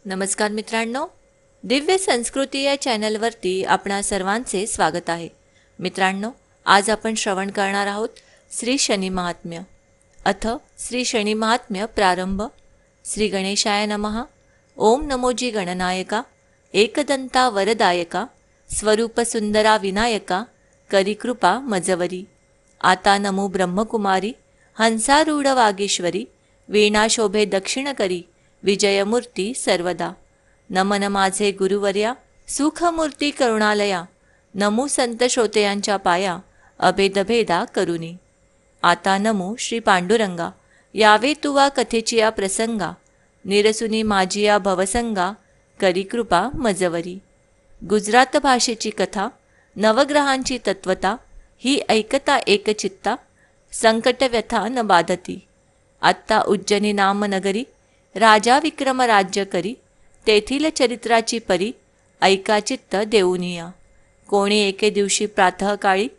नमस्कार मित्रांनो, दिव्य संस्कृती या चॅनलवरती आपणा सर्वांचे स्वागत आहे. मित्रांनो, आज आपण श्रवण करणार आहोत श्री शनी महात्म्य. अथ श्री शनी महात्म्य प्रारंभ. श्री गणेशाय नमः. ओम नमोजी गणनायका, एकदंता वरदायका, स्वरूप सुंदरा विनायका, करी कृपा मजवरी. आता नमो ब्रह्मकुमारी, हंसारूढ वागीश्वरी, वीणा शोभे दक्षिण करी, विजयमूर्ती सर्वदा. नमन माझे गुरुवर्या, सुखमूर्ती करुणालया, नमो संत श्रोतयांच्या पाया, अभेदभेदा करुनी. आता नमो श्री पांडुरंगा, यावे तुवा कथेचिया प्रसंगा, निरसुनी माझिया भवसंगा, करी कृपा मजवरी. गुजरात भाषेची कथा, नवग्रहांची तत्वता, ही ऐकता एकचित्ता, संकट व्यथा न बाधती. आत्ता उज्जनी नाम नगरी, राजा विक्रम राज्य करी, तेथील चरित्राची परी, ऐका चित्त देऊनिया. कोणी एके दिवशी प्रातःकाळी,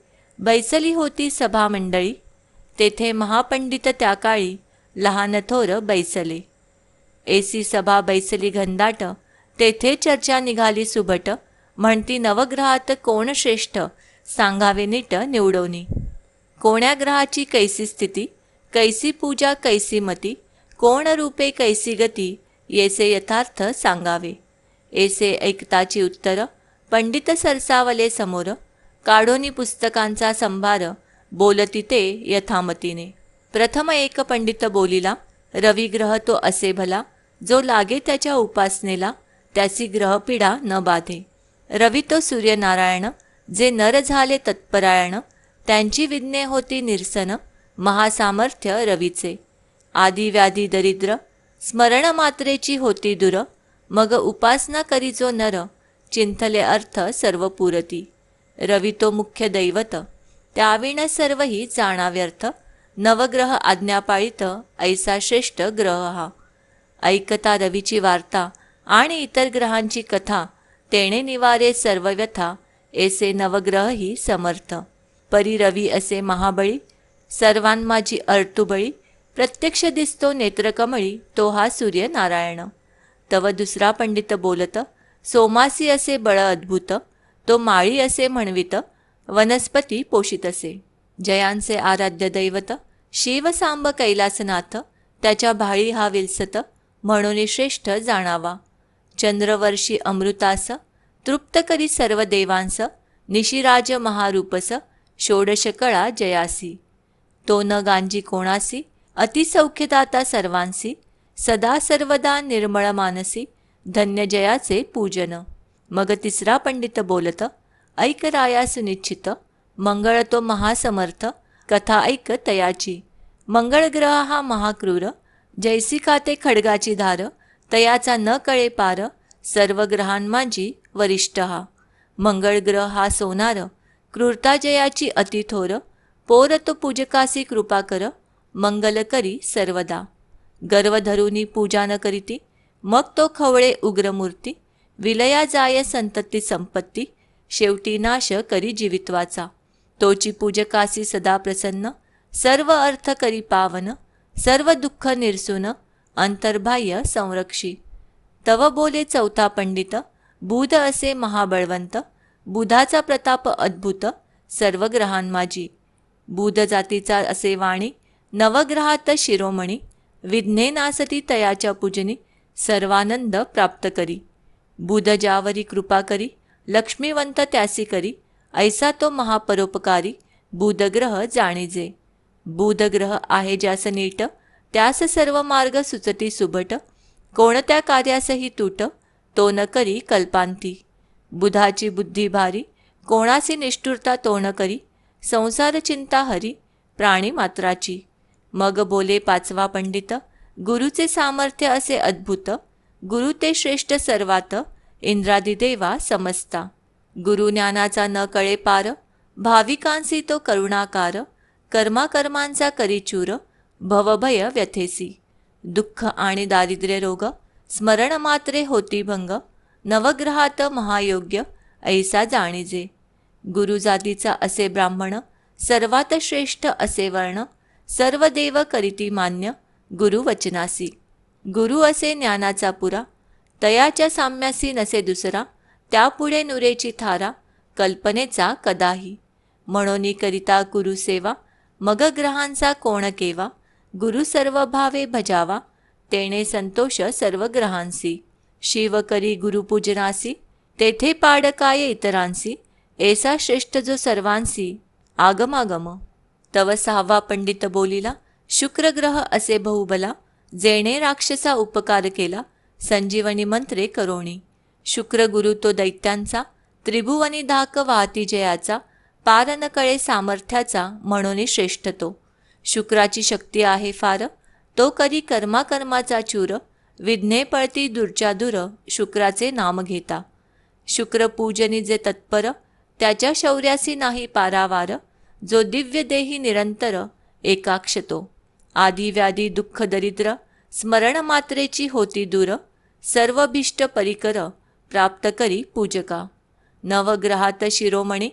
बैसली होती सभा मंडळी, तेथे महापंडित त्या काळी, लहान थोर बैसले. एसी सभा बैसली घनदाट, तेथे चर्चा निघाली सुभट, म्हणती नवग्रहात कोण श्रेष्ठ, सांगावे नीट निवडोनी. कोण्या ग्रहाची कैसी स्थिती, कैसी पूजा कैसी मती, कोण रूपे कैसी गती, येसे यथार्थ सांगावे. ऐसे ऐकताची उत्तर, पंडित सरसावले समोर, काढोनी पुस्तकांचा संभार, बोलती ते यथामतीने. प्रथम एक पंडित बोलिला, रवी ग्रह तो असे भला, जो लागे त्याच्या उपासनेला, त्याची ग्रहपीडा न बाधे. रवी तो सूर्यनारायण, जे नर झाले तत्परायण, त्यांची विज्ञे होती निरसन, महासामर्थ्य रवीचे. आदी व्याधी दरिद्र, स्मरण मात्रेची होती दूर, मग उपासना करी जो नर, चिंतले अर्थ सर्व पुरती. रवी तो मुख्य दैवत, त्याविण सर्वही जाणा व्यर्थ, नवग्रह आज्ञा पाळित, ऐसा श्रेष्ठ ग्रह हा. ऐकता रवीची वार्ता आणि इतर ग्रहांची कथा, तेणे निवारे सर्व व्यथा, ऐसे नवग्रहही समर्थ. परी रवी असे महाबळी, सर्वांमाजी अर्तुबळी, प्रत्यक्ष दिसतो नेत्रकमळी, तो हा सूर्यनारायण. तव दुसरा पंडित बोलत, सोमासी असे बळ अद्भुत, तो माळी असे म्हणवित, वनस्पती पोषित असे. जयांचे आराध्य दैवत, शिवसांब कैलासनाथ, त्याच्या भाळी हा विलसत, म्हणून श्रेष्ठ जाणावा. चंद्रवर्षी अमृतास, तृप्त करी सर्व देवांस, निशिराज महारूपस, षोडश कळा जयासी. तो न गांजी कोणासी, अतिसौख्यदाता सर्वांसी, सदा सर्वदा निर्मळ मानसी, धन्य जयाचे पूजन. मग तिसरा पंडित बोलत, ऐक राया सुनिश्चित, मंगळ तो महासमर्थ, कथा ऐक तयाची. मंगळ ग्रह हा महाक्रूर, जैसी खाते खडगाची धार, तयाचा न कळे पार, सर्व ग्रहांमाजी वरिष्ठ हा. मंगळ ग्रह हा सोनार, क्रूरता जयाची अतिथोर, पोर तो पूजकासी कृपा कर, मंगल करी सर्वदा. गर्व धरुनी पूजा न करीती, मग तो खवळे उग्रमूर्ती, विलया जाय संतती संपत्ती, शेवटी नाश करी जीवित्वाचा. तोची पूजकासी सदा प्रसन्न, सर्व अर्थ करी पावन, सर्व दुःख निरसून, अंतर्बाह्य संरक्षी. तव बोले चौथा पंडित, बुध असे महाबळवंत, बुधाचा प्रताप अद्भुत, सर्व ग्रहांमाजी. बुध जातीचा असे वाणी, नवग्रहात शिरोमणी, विघ्ने नासती तयाच्या पूजनी, सर्वानंद प्राप्त करी. बुध ज्यावरी कृपा करी, लक्ष्मीवंत त्यासी करी, ऐसा तो महापरोपकारी, बुधग्रह जाणीजे. बुधग्रह आहे ज्यास नीट, त्यास सर्व मार्ग सुचती सुभट, कोणत्या कार्यासही तूट, तो न करी कल्पांती. बुधाची बुद्धी भारी, कोणासी निष्ठुरता तो न करी, संसार चिंता हरी, प्राणी मात्राची. मग बोले पाचवा पंडित, गुरुचे सामर्थ्य असे अद्भुत, गुरु ते श्रेष्ठ सर्वात, इंद्रादिदेवा समजता. गुरु ज्ञानाचा न कळे पार, भाविकांसी तो करुणाकार, कर्माकर्मांचा करी चूर, भवभय व्यथेसी. दुःख आणि दारिद्र्य रोग, स्मरण मात्रे होती भंग, नवग्रहात महायोग्य, ऐसा जाणीजे. गुरु जातीचा असे ब्राह्मण, सर्वात श्रेष्ठ असे वर्ण, सर्व देव करीती मान्य, गुरुवचनासी. गुरु असे ज्ञानाचा पुरा, तयाच्या साम्यासी नसे दुसरा, त्यापुढे नुरेची थारा, कल्पनेचा कदाही. म्हणोनी करिता गुरुसेवा, मग ग्रहांचा कोण केवा, गुरु सर्व भावे भजावा, तेणे संतोष सर्व ग्रहांसी. शिव करी गुरुपूजनासी, तेथे पाड काय इतरांसी, ऐसा श्रेष्ठ जो सर्वांसी, आगमागम. तव सहावा पंडित बोलिला, शुक्रग्रह असे बहुबला, जेणे राक्षसा उपकार केला, संजीवनी मंत्रे करोणी. शुक्र गुरु तो दैत्यांचा, त्रिभुवनी धाक वाहती जयाचा, पार न कळे सामर्थ्याचा, म्हणून श्रेष्ठ तो. शुक्राची शक्ती आहे फार, तो करी कर्माचा चूर, विघ्ने पळती दूरच्या दूर, शुक्राचे नाम घेता. शुक्र पूजनी जे तत्पर, त्याच्या शौर्यासी नाही पारावार, जो दिव्य देही निरंतर, एकाक्ष तो. आधी व्याधी दुःख दरिद्र, स्मरण मात्रेची होती दूर, सर्व भिष्ट परिकर, प्राप्त करी पूजका. नवग्रहात शिरोमणी,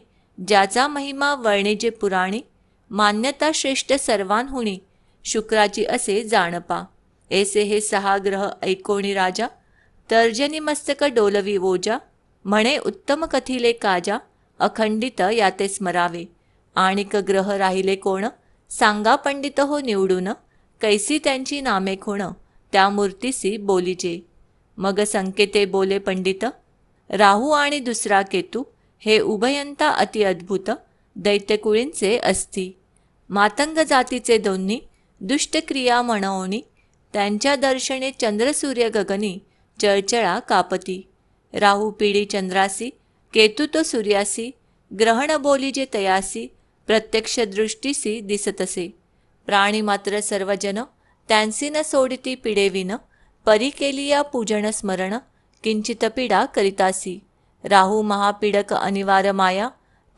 ज्याचा महिमा वर्णिजे पुराणी, मान्यता श्रेष्ठ सर्वांहुनी, शुक्राची असे जाणपा. ऐसे हे 6 ग्रह ऐकोणी राजा, तर्जनी मस्तक डोलवी ओजा, म्हणे उत्तम कथिले काजा, अखंडित याते स्मरावे. आणिक ग्रह राहिले कोण, सांगा पंडित हो निवडून, कैसी त्यांची नामे खूण, त्या मूर्तीसी बोलीजे. मग संकेते बोले पंडित, राहू आणि दुसरा केतू, हे उभयंता अति अद्भुत, दैत्यकुळींचे असती. मातंग जातीचे दोन्ही, दुष्टक्रिया म्हणवणी, त्यांच्या दर्शने चंद्र सूर्य गगनी, चळचळा कापती. राहू पिढी चंद्रासी, केतू तो सूर्यासी, ग्रहण बोलीजे तयासी, प्रत्यक्ष दृष्टीसी दिसतसे. प्राणी मात्र सर्वजन, त्यांसी न सोडिती पिडेविन, परी केलिया पूजन स्मरण, किंचित पीडा करितासी. राहू महापीडक अनिवार्य माया,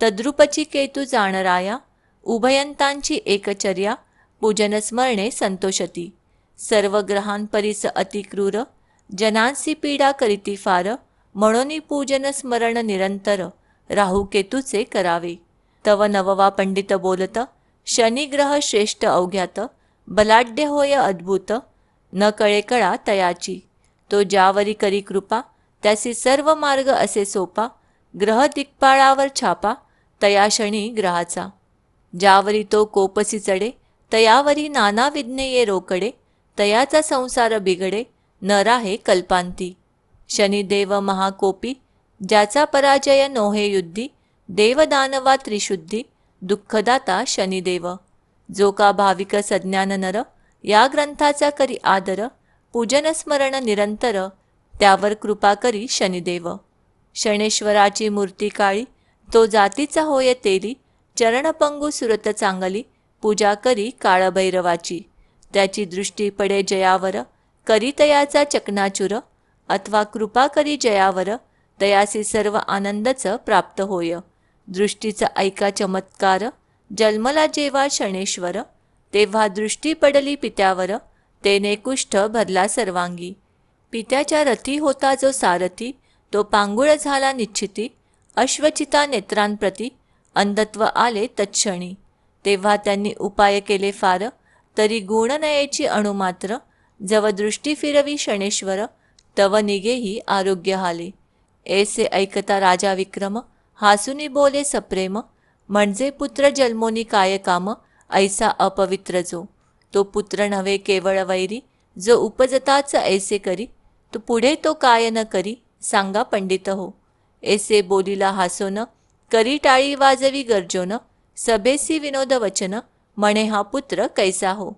तद्रूपची केतू जाणराया, उभयंतांची एकचर्या, पूजन स्मरणे संतोषती. सर्व ग्रहांपरीस अतिक्रूर, जनांसी पीडा करीती फार, म्हणून पूजन स्मरण निरंतर, राहू केतूचे करावे. तव नववा पंडित बोलत, शनिग्रह श्रेष्ठ अवघ्यात, बलाढ्य होय अद्भुत, न कळे कळा तयाची. तो ज्यावरी करी कृपा, त्यासी सर्व मार्ग असे सोपा, ग्रह दिक्पाळावर छापा, तया शनी ग्रहाचा. ज्यावरी तो कोपसी चढे, तयावरी नाना विघ्ने ये रोकडे, तयाचा संसार बिघडे, न राहे कल्पांती. शनिदेव महाकोपी, ज्याचा पराजय नोहे युद्धी, देवदानवा त्रिशुद्धी, दुःखदाता शनिदेव. जो का भाविक सज्ञान नर, या ग्रंथाचा करी आदर, पूजन स्मरण निरंतर, त्यावर कृपा करी शनिदेव. शनेश्वराची मूर्ती काळी, तो जातीचा होय तेली, चरणपंगू सुरत चांगली, पूजा करी काळभैरवाची. त्याची दृष्टी पडे जयावर, करी तयाचा चकनाचूर, अथवा कृपा करी जयावर, तयासी सर्व आनंदच प्राप्त होय. दृष्टीचा ऐका चमत्कार, जन्मला जेव्हा शनेश्वर, तेव्हा दृष्टी पडली पित्यावर, तेने कुष्ठ भरला सर्वांगी. पित्याच्या रथी होता जो सारथी, तो पांगुळ झाला निश्चिती, अश्वचिता नेत्रांप्रती, अंधत्व आले तत्क्षणी. तेव्हा त्यांनी उपाय केले फार, तरी गुण नयेची अणुमात्र, जव दृष्टी फिरवी शनेश्वर, तव निगेही आरोग्य हाले. ऐसे ऐकता राजा विक्रम, हासुनी बोले सप्रेम, म्हणजे पुत्र जन्मोनी काय काम, ऐसा अपवित्र जो. तो पुत्र नव्हे केवळ वैरी, जो उपजताच ऐसे करी, तो पुढे तो काय न करी, सांगा पंडित हो. ऐसे बोलिला हासोन, करी टाळी वाजवी गर्जोन, सभेसी विनोद वचन, म्हणे हा पुत्र कैसा हो.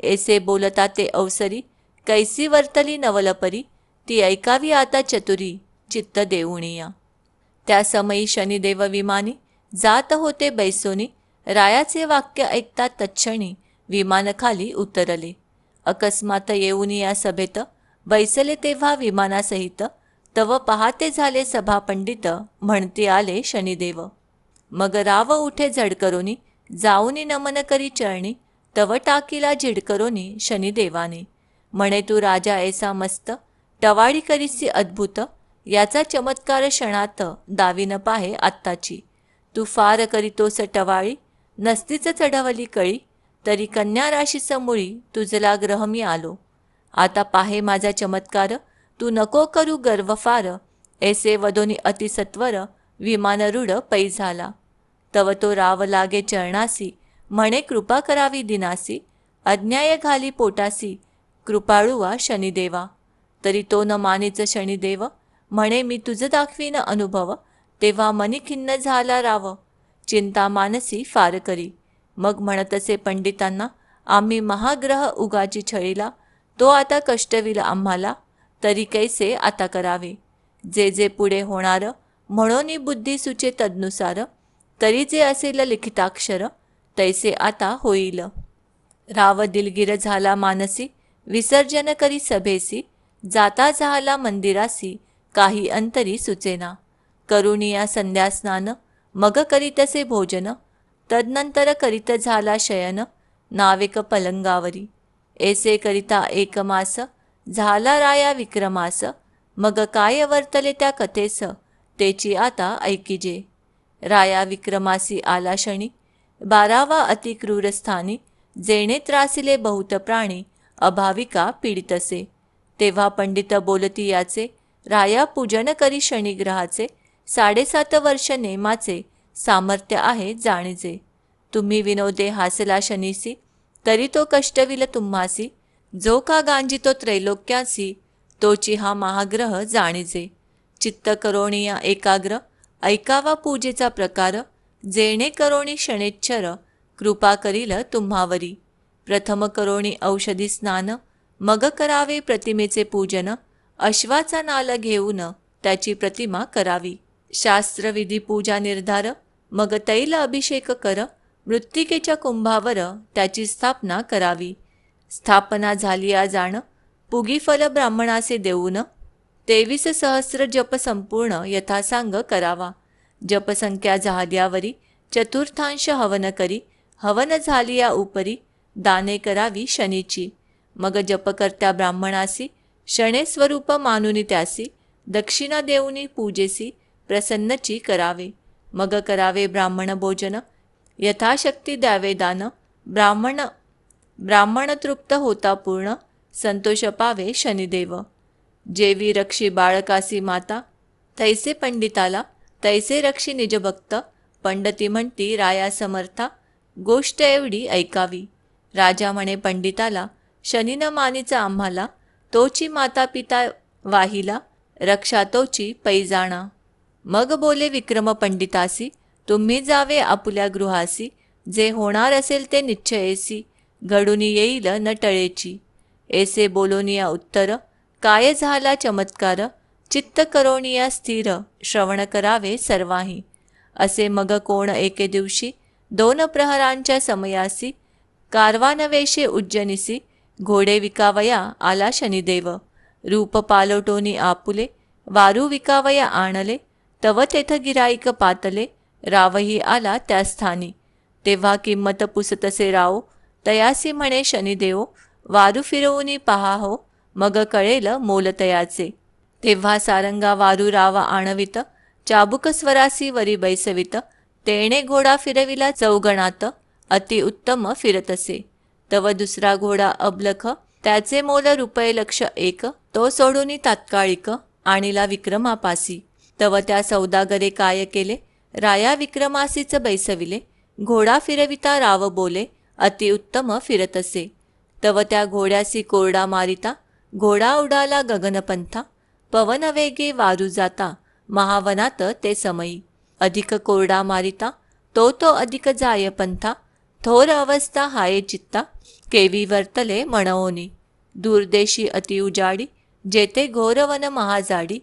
ऐसे बोलता ते अवसरी, कैसी वर्तली नवलपरी, ती ऐकावी आता चतुरी, चित्त देऊनिया. त्या समयी शनिदेव विमानी, जात होते बैसोनी, रायाचे वाक्य ऐकता तत्क्षणी, विमान खाली उतरले. अकस्मात येऊन या सभेत, बैसले तेव्हा विमानासहित, तव पहाते झाले सभा पंडित, म्हणती आले शनिदेव. मग राव उठे झडकरोनी, जाऊनी नमन करी चरणी, तव टाकीला झिडकरोनी शनिदेवाने. म्हणे तू राजा ऐसा मस्त, टवाळी करीसी अद्भुत, याचा चमत्कार क्षणात, दावीन पाहे आत्ताची. तू फार करीतोस टवाळी, नसतीच चढवली कळी, तरी कन्या राशीच मुळी, तुझला ग्रह मी आलो. आता पाहे माझा चमत्कार, तू नको करू गर्व फार, ऐसे वदोनी अतिसत्वर, विमानरूढ पै झाला. तव तो राव लागे चरणासी, म्हणे कृपा करावी दिनासी, अज्ञाय घाली पोटासी, कृपाळुवा शनिदेवा. तरी तो न मानेच शनिदेव, म्हणे मी तुझ दाखवीन अनुभव, तेव्हा मनी खिन्न झाला राव, चिंता मानसी फार करी. मग म्हणतसे पंडितांना, आम्ही महाग्रह उगाची छळीला, तो आता कष्टविल आम्हाला, तरी कैसे आता करावे. जे जे पुढे होणार, म्हणोनी बुद्धी सुचे तदनुसार, तरी जे असेल लिखिताक्षर, तैसे आता होईल. राव दिलगीर झाला मानसी, विसर्जन करी सभेसी, जाता झाला मंदिरासी, काही अंतरी सुचेना. करुणिया संध्यास्नान, मग करीतसे भोजन, तदनंतर करीत झाला शयन, नावेक पलंगावरी. ऐसे करिता एक मास, झाला राया विक्रमास, मग काय वर्तले त्या कथेस, तेची आता ऐकिजे. राया विक्रमासी आला शनी, 12वा अतिक्रूर स्थानी, जेणे त्रासिले बहुत प्राणी, अभाविका पीडितसे. तेव्हा पंडित बोलती याचे, राया पूजन करी शनिग्रहाचे, 7.5 वर्ष नेमाचे, सामर्थ्य आहे जाणीजे. तुम्ही विनोदे हासला शनीसी, तरी तो कष्टविल तुम्हासी, जो का गांजितो त्रैलोक्यासी, तोची हा महाग्रह जाणीजे. चित्त करोणिया एकाग्र, ऐकावा पूजेचा प्रकार, जेणे करोणी क्षणेच्छर, कृपा करील तुम्हावरी. प्रथम करोणी औषधी स्नान, मग करावे प्रतिमेचे पूजन, अश्वाचा नाल घेऊन त्याची प्रतिमा करावी. शास्त्रविधी पूजा निर्धार, मग तैल अभिषेक कर, मृत्तिकेच्या कुंभावर त्याची स्थापना करावी. स्थापना झालिया जाण, पुगी फल ब्राह्मणासे देऊन, 23 सहस्र जप संपूर्ण यथासांग करावा. जपसंख्या झाल्यावरी, चतुर्थांश हवन करी, हवन झालिया उपरी, दाने करावी शनीची. मग जपकर्त्या ब्राह्मणासी, शणे स्वरूप मानुनी त्यासी, दक्षिणा देऊनी पूजेसी, प्रसन्नची करावे. मग करावे ब्राह्मण भोजन, यथाशक्ती द्यावे दान, ब्राह्मण तृप्त होता पूर्ण, संतोष पावे शनिदेव. जेवी रक्षी बाळकासी माता, तैसे पंडिताला, तैसे रक्षी निजभक्त, पंडिती म्हणती राया समर्था, गोष्ट एवढी ऐकावी. राजा म्हणे पंडिताला, शनी न मानीचा आम्हाला, तोची माता पिता वाहिला, रक्षा तोची पैजाणा. मग बोले विक्रम पंडितासी, तुम्ही जावे आपुल्या गृहासी, जे होणार असेल ते निश्चयेसी, घडून येईल न टळेची. ऐसे बोलोनिया उत्तर, काय झाला चमत्कार, चित्त करोनिया स्थिर, श्रवण करावे सर्वाही. असे मग कोण एके दिवशी, 2 प्रहरांच्या समयासी, कारवानवेशे उज्जनिसी, घोडे विकावया आला शनिदेव. रूप पालोटोनी आपुले, वारू विकावया आणले, तव तेथ गिराईक पातले, रावही आला त्या स्थानी. तेव्हा किंमत पुसतसे राव, तयासी म्हणे शनिदेव, वारू फिरवूनी पहा हो, मग कळेल मोल तयाचे. तेव्हा सारंगा वारू रावा आणवित, चाबुक स्वरासी वरी बैसवित, तेणे घोडा फिरविला चौगणात, अतिउत्तम फिरतसे. तव दुसरा घोडा अबलख, त्याचे मोल ₹1,00,000, तो सोडूनी तात्काळिक, आणिला विक्रमापासी. तव त्या सौदागरे काय केले, राया विक्रमासीच बैसविले, घोडा फिरविता राव बोले, अतिउत्तम फिरतसे. तव त्या घोड्यासी कोरडा मारिता, घोडा उडाला गगनपंथा, पवन वेगे वारू जाता, महावनात ते समयी. अधिक कोरडा मारिता, तो अधिक जाय पंथा, थोर अवस्था हाये चित्ता, केवी वर्तले म्हणवोनी. दूरदेशी अति उजाडी, जेथे घोरवन महाजाडी,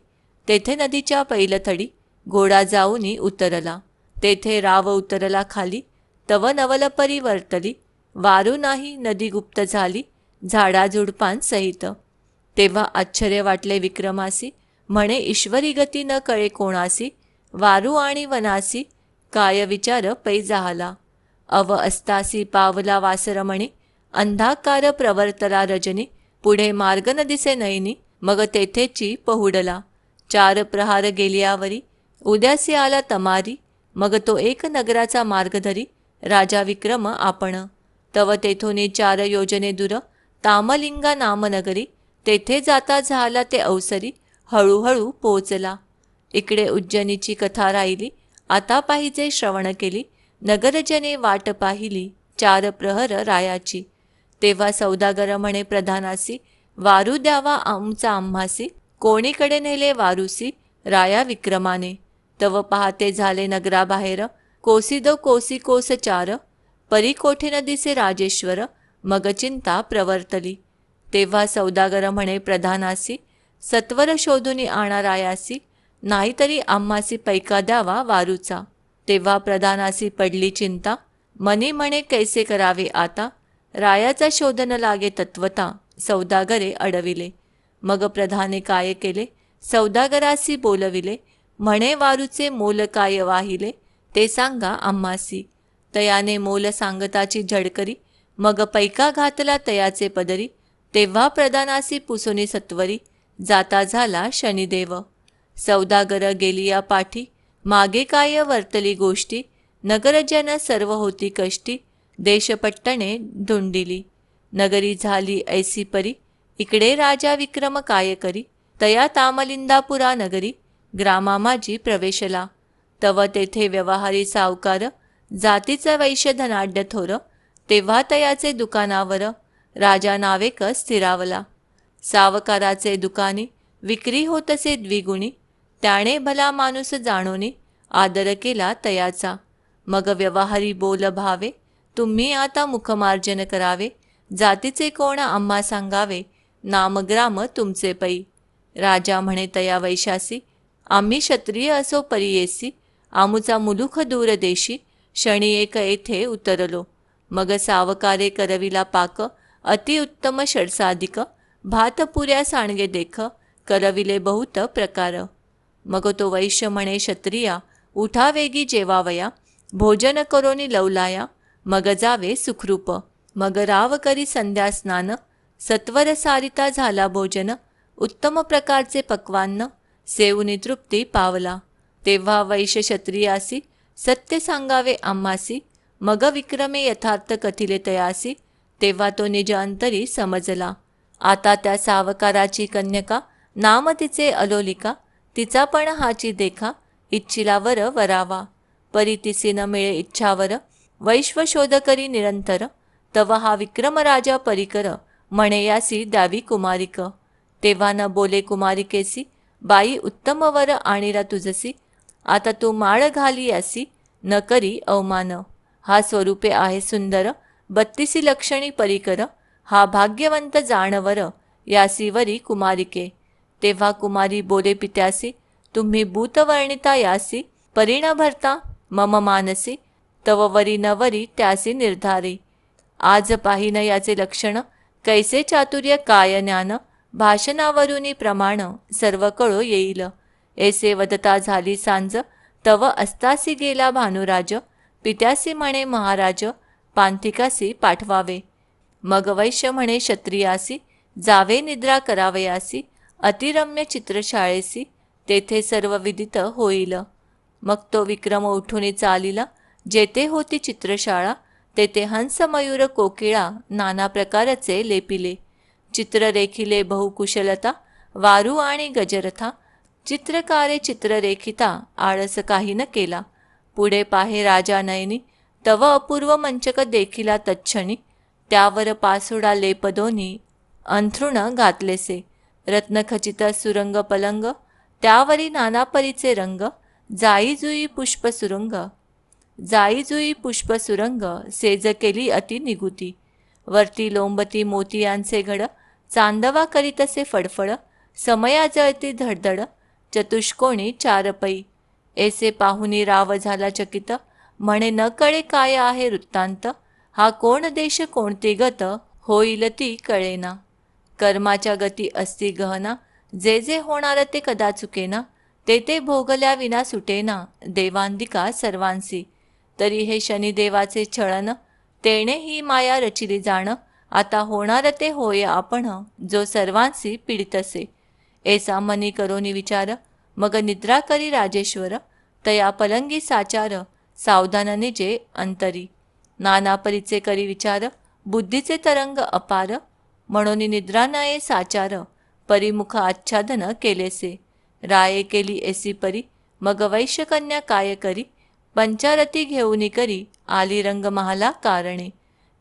तेथे नदीच्या पैलथडी, घोडा जाऊनी उतरला. तेथे राव उतरला खाली, तव नवलपरी वर्तली, वारू नाही नदी गुप्त झाली, झाडाझुडपांसहित. तेव्हा आश्चर्य वाटले विक्रमासी, म्हणे ईश्वरी गती न कळे कोणासी, वारू आणि वनासी, काय विचार पै झाला. अव अस्तासी पावला वासरमणी, अंधाकार प्रवर्तला रजनी, पुढे मार्ग न दिसे नयनी, मग तेथेची पहुडला. 4 प्रहार गेलियावरी, उद्यासी आला तमारी, मग तो एक नगराचा मार्ग धरी, राजा विक्रम आपण. तव तेथोनी 4 योजने दूर, तामलिंगा नामनगरी, तेथे जाता झाला ते अवसरी हळूहळू पोचला. इकडे उज्जैनीची कथा राहिली. आता पाहिजे श्रवण केली. नगरजने वाट पाहिली 4 प्रहर रायाची. तेव्हा सौदागर म्हणे प्रधानासी, वारू द्यावा आमचा आम्हासी. कोणीकडे नेले वारूसी राया विक्रमाने. तव पहाते झाले नगराबाहेर, कोसिदो कोसी कोस 4. परी कोठे न दिसे राजेश्वर, मग चिंता प्रवर्तली. तेव्हा सौदागर म्हणे प्रधानासी, सत्वर शोधून आणा रायासी. नाहीतरी आम्हासी पैका द्यावा वारूचा. तेव्हा प्रधानासी पडली चिंता, मनी म्हणे कैसे करावे आता. रायाचा शोधन लागे तत्वता, सौदागरे अडविले. मग प्रधाने काय केले, सौदागरासी बोलविले. म्हणे वारूचे मोल काय वाहिले, ते सांगा आम्हासी. तयाने मोल सांगताची झडकरी, मग पैका घातला तयाचे पदरी. तेव्हा प्रधानासी पुसुनी सत्वरी, जाता झाला शनिदेव. सौदागर गेलिया पाठी, मागे काय वर्तली गोष्टी. नगरजन सर्व होती कष्टी, देशपट्टणे धुंडिली. नगरी झाली ऐसी परी, इकडे राजा विक्रम काय करी. तया तामलिंदापुरा नगरी, ग्रामा माझी प्रवेशला. तव तेथे व्यवहारी सावकार, जातीचा वैश्य धनाढ्य थोर. तेव्हा तयाचे दुकानावर, राजा नावेक स्थिरावला. सावकाराचे दुकानी, विक्री होतसे द्विगुणी. त्याने भला माणूस जाणोनी, आदर केला तयाचा. मग व्यवहारी बोल भावे, तुम्ही आता मुखमार्जन करावे. जातीचे कोण आम्हा सांगावे, नामग्राम तुमचे पै. राजा म्हणे तया वैशासी, आम्ही क्षत्रिय असो परियेसी. आमुचा मुलुख दूर देशी, क्षणी एक येथे उतरलो. मग सावकारे करविला पाक, अतिउत्तम षडसाधिक. भात पुऱ्या सांडगे देख, करविले बहुत प्रकार. मग तो वैश्य म्हणे क्षत्रिया, उठा वेगी जेवावया. भोजन करोनी लवलाया, मग जावे सुखरूप. मग राव करी संध्या स्नान, सत्वर सारिता झाला भोजन. उत्तम प्रकारचे पक्वान्न, सेवुनी तृप्ती पावला. तेव्हा वैश्य क्षत्रियासी, सत्य सांगावे आम्हासी. मग विक्रमे यथार्थ कथिले तयासी. तेव्हा तो निज अंतरी समजला. आता त्या सावकाराची कन्यका, नाम तिचे अलोलिका. तिचा पण हाची देखा, इच्छिला वर वरावा. परी तिसी न मिळे इच्छावर, वैश्व शोध करी निरंतर. तव हा विक्रम राजा परिकर, म्हणे यासी द्यावी कुमारिक. तेव्हा न बोले कुमारिकेसी, बाई उत्तम वर आणिला तुझसी. आता तू माळ घाली यासी, न करी अवमान. हा स्वरूपे आहे सुंदर, 32 लक्षणी परिकर. हा भाग्यवंत जानवर, यासी वरी कुमारिके. तेव्हा कुमारी बोले पित्यासी, तुम्ही भूतवर्णिता यासी. परी न भरता मम मानसी, तव वरी न वरी त्यासी निर्धारी. आज पाहिन याचे लक्षण, कैसे चातुर्य काय ज्ञान. भाषणावरुनी प्रमाण, सर्व कळो येईल. ऐसे वदता झाली सांज, तव अस्तासी गेला भानुराज. पित्यासी म्हणे महाराज, पांथिकासी पाठवावे. मग वैश्य म्हणे क्षत्रियासी, जावे निद्रा करावयासी. अतिरम्य चित्रशाळेसी, तेथे सर्व विदित होईल. मग तो विक्रम उठून चालिला, जेथे होती चित्रशाळा. तेथे हंस मयूर कोकिळा, नाना प्रकारचे लेपिले. चित्र रेखिले बहुकुशलता, वारू आणि गजरथा. चित्रकारे चित्ररेखिता, आळस काही न केला. पुढे पाहे राजा नयनी, तव अपूर्व मंचक देखिला तच्छणी. त्यावर पासोडा लेप दोन्ही, अंथरुण घातलेसे. रत्नखचित सुरंग पलंग, त्यावरी नाना परीचे रंग. जाई जुई पुष्प सुरंग, जाई जुई पुष्प सुरंग. सेज केली अति निगुती. वरती लोंबती मोतियांचे घड, चांदवा करीतसे फडफड. समया जळती धडधड, चतुष्कोणी 4 पै. ऐसे पाहुनी राव झाला चकित, म्हणे न कळे काय आहे वृत्तांत. हा कोण देश कोणती गत, होईल ती कळेना. कर्माच्या गती असती गहना, जे जे होणार ते कदा चुकेना. ते ते भोगल्या विना सुटेना, देवांदिका सर्वांसी. तरी हे शनिदेवाचे छळन, तेणे ही माया रचिली जाण. आता होणार ते होय आपण, जो सर्वांसी पीडितसे. ऐसा मनी करोनी विचार, मग निद्रा करी राजेश्वर. तया पलंगी साचार, सावधान निजे अंतरी. नाना परीचे करी विचार, बुद्धीचे तरंग अपार. म्हणून निद्रा नये साचार, परिमुख आच्छादन केलेसे. राये केली एसी परी, मग वैश्यकन्या काय करी. पंचारती घेऊनी करी, आली रंग महाला कारणे.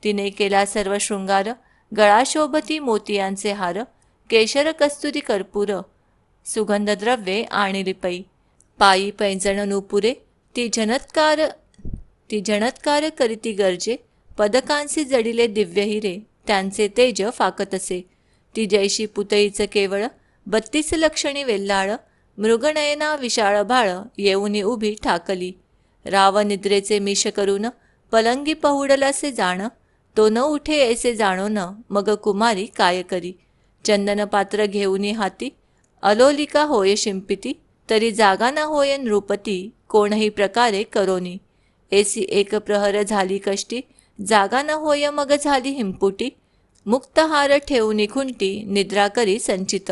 तिने केला सर्व शृंगार, गळा शोभती मोतियांचे हार. केशर कस्तुरी कर्पूर, सुगंध द्रव्ये आणिली पै. पायी पैंजण नुपुरे, ती झणत्कार करीती गरजे. पदकांसी जडिले दिव्य हिरे, त्यांचे तेज फाकतसे. ती जैशी पुतईच केवळ, 32 लक्षणी वेल्हाळ. मृगनयना विशाळ भाळ, येऊनी उभी ठाकली. राव निद्रेचे मिश करून, पलंगी पहुडलसे जाण. तो न उठे ऐसे जाणोन, मग कुमारी काय करी. चंदन पात्र घेऊनी हाती, अलोलिका होय शिंपिती. तरी जागा न होय नृपती, कोणही प्रकारे करोनी. ऐसी एक प्रहर झाली कष्टी, जागा न होय मग झाली हिंपुटी. मुक्तहार ठेवूनी खुंटी, निद्रा करी संचित.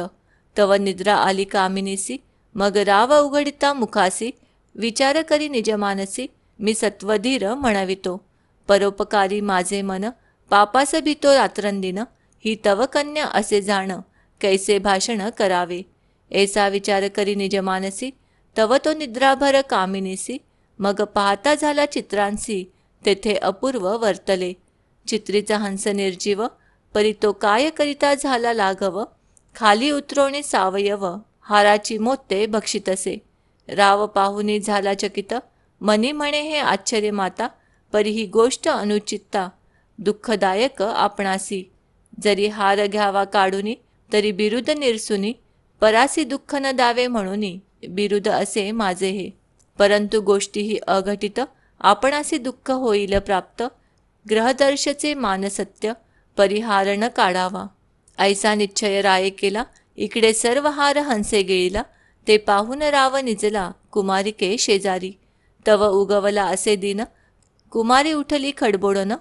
तव निद्रा आली कामिनीसी, मग राव उघडिता मुखासी. विचार करी निजमानसी, मी सत्वधीर म्हणवितो. परोपकारी माझे मन, पापास भीतो रात्रंदिन. ही तव कन्या असे जाण, कैसे भाषण करावे. ऐसा विचार करी निजमानसी, तव तो निद्राभर कामिनीसी. मग पाहता झाला चित्रांसी, तेथे अपूर्व वर्तले. चित्रीचा हंस निर्जीव, परी तो काय करिता झाला लाघव. खाली उतरवणे सावयव, हाराची मोत्ते भक्षितसे. राव पाहुनी झाला चकित, मनी म्हणे हे आश्चर्य माता. परी ही गोष्ट अनुचित्ता, दुःखदायक आपणासी. जरी हार घ्यावा काढुनी, तरी बिरुद निरसुनी. परासी दुःख न दावे म्हणूनी, बिरुद असे माझे हे. परंतु गोष्टी ही अघटित, आपणासी दुःख होईल प्राप्त. ग्रहदर्शचे मानसत्य, परिहार न काढावा. ऐसा निश्चय राये केला, इकडे सर्व हार हंसे गिळिला. ते पाहून राव निजला, कुमारिके शेजारी. तव उगवला असे दिन, कुमारी उठली खडबोडन.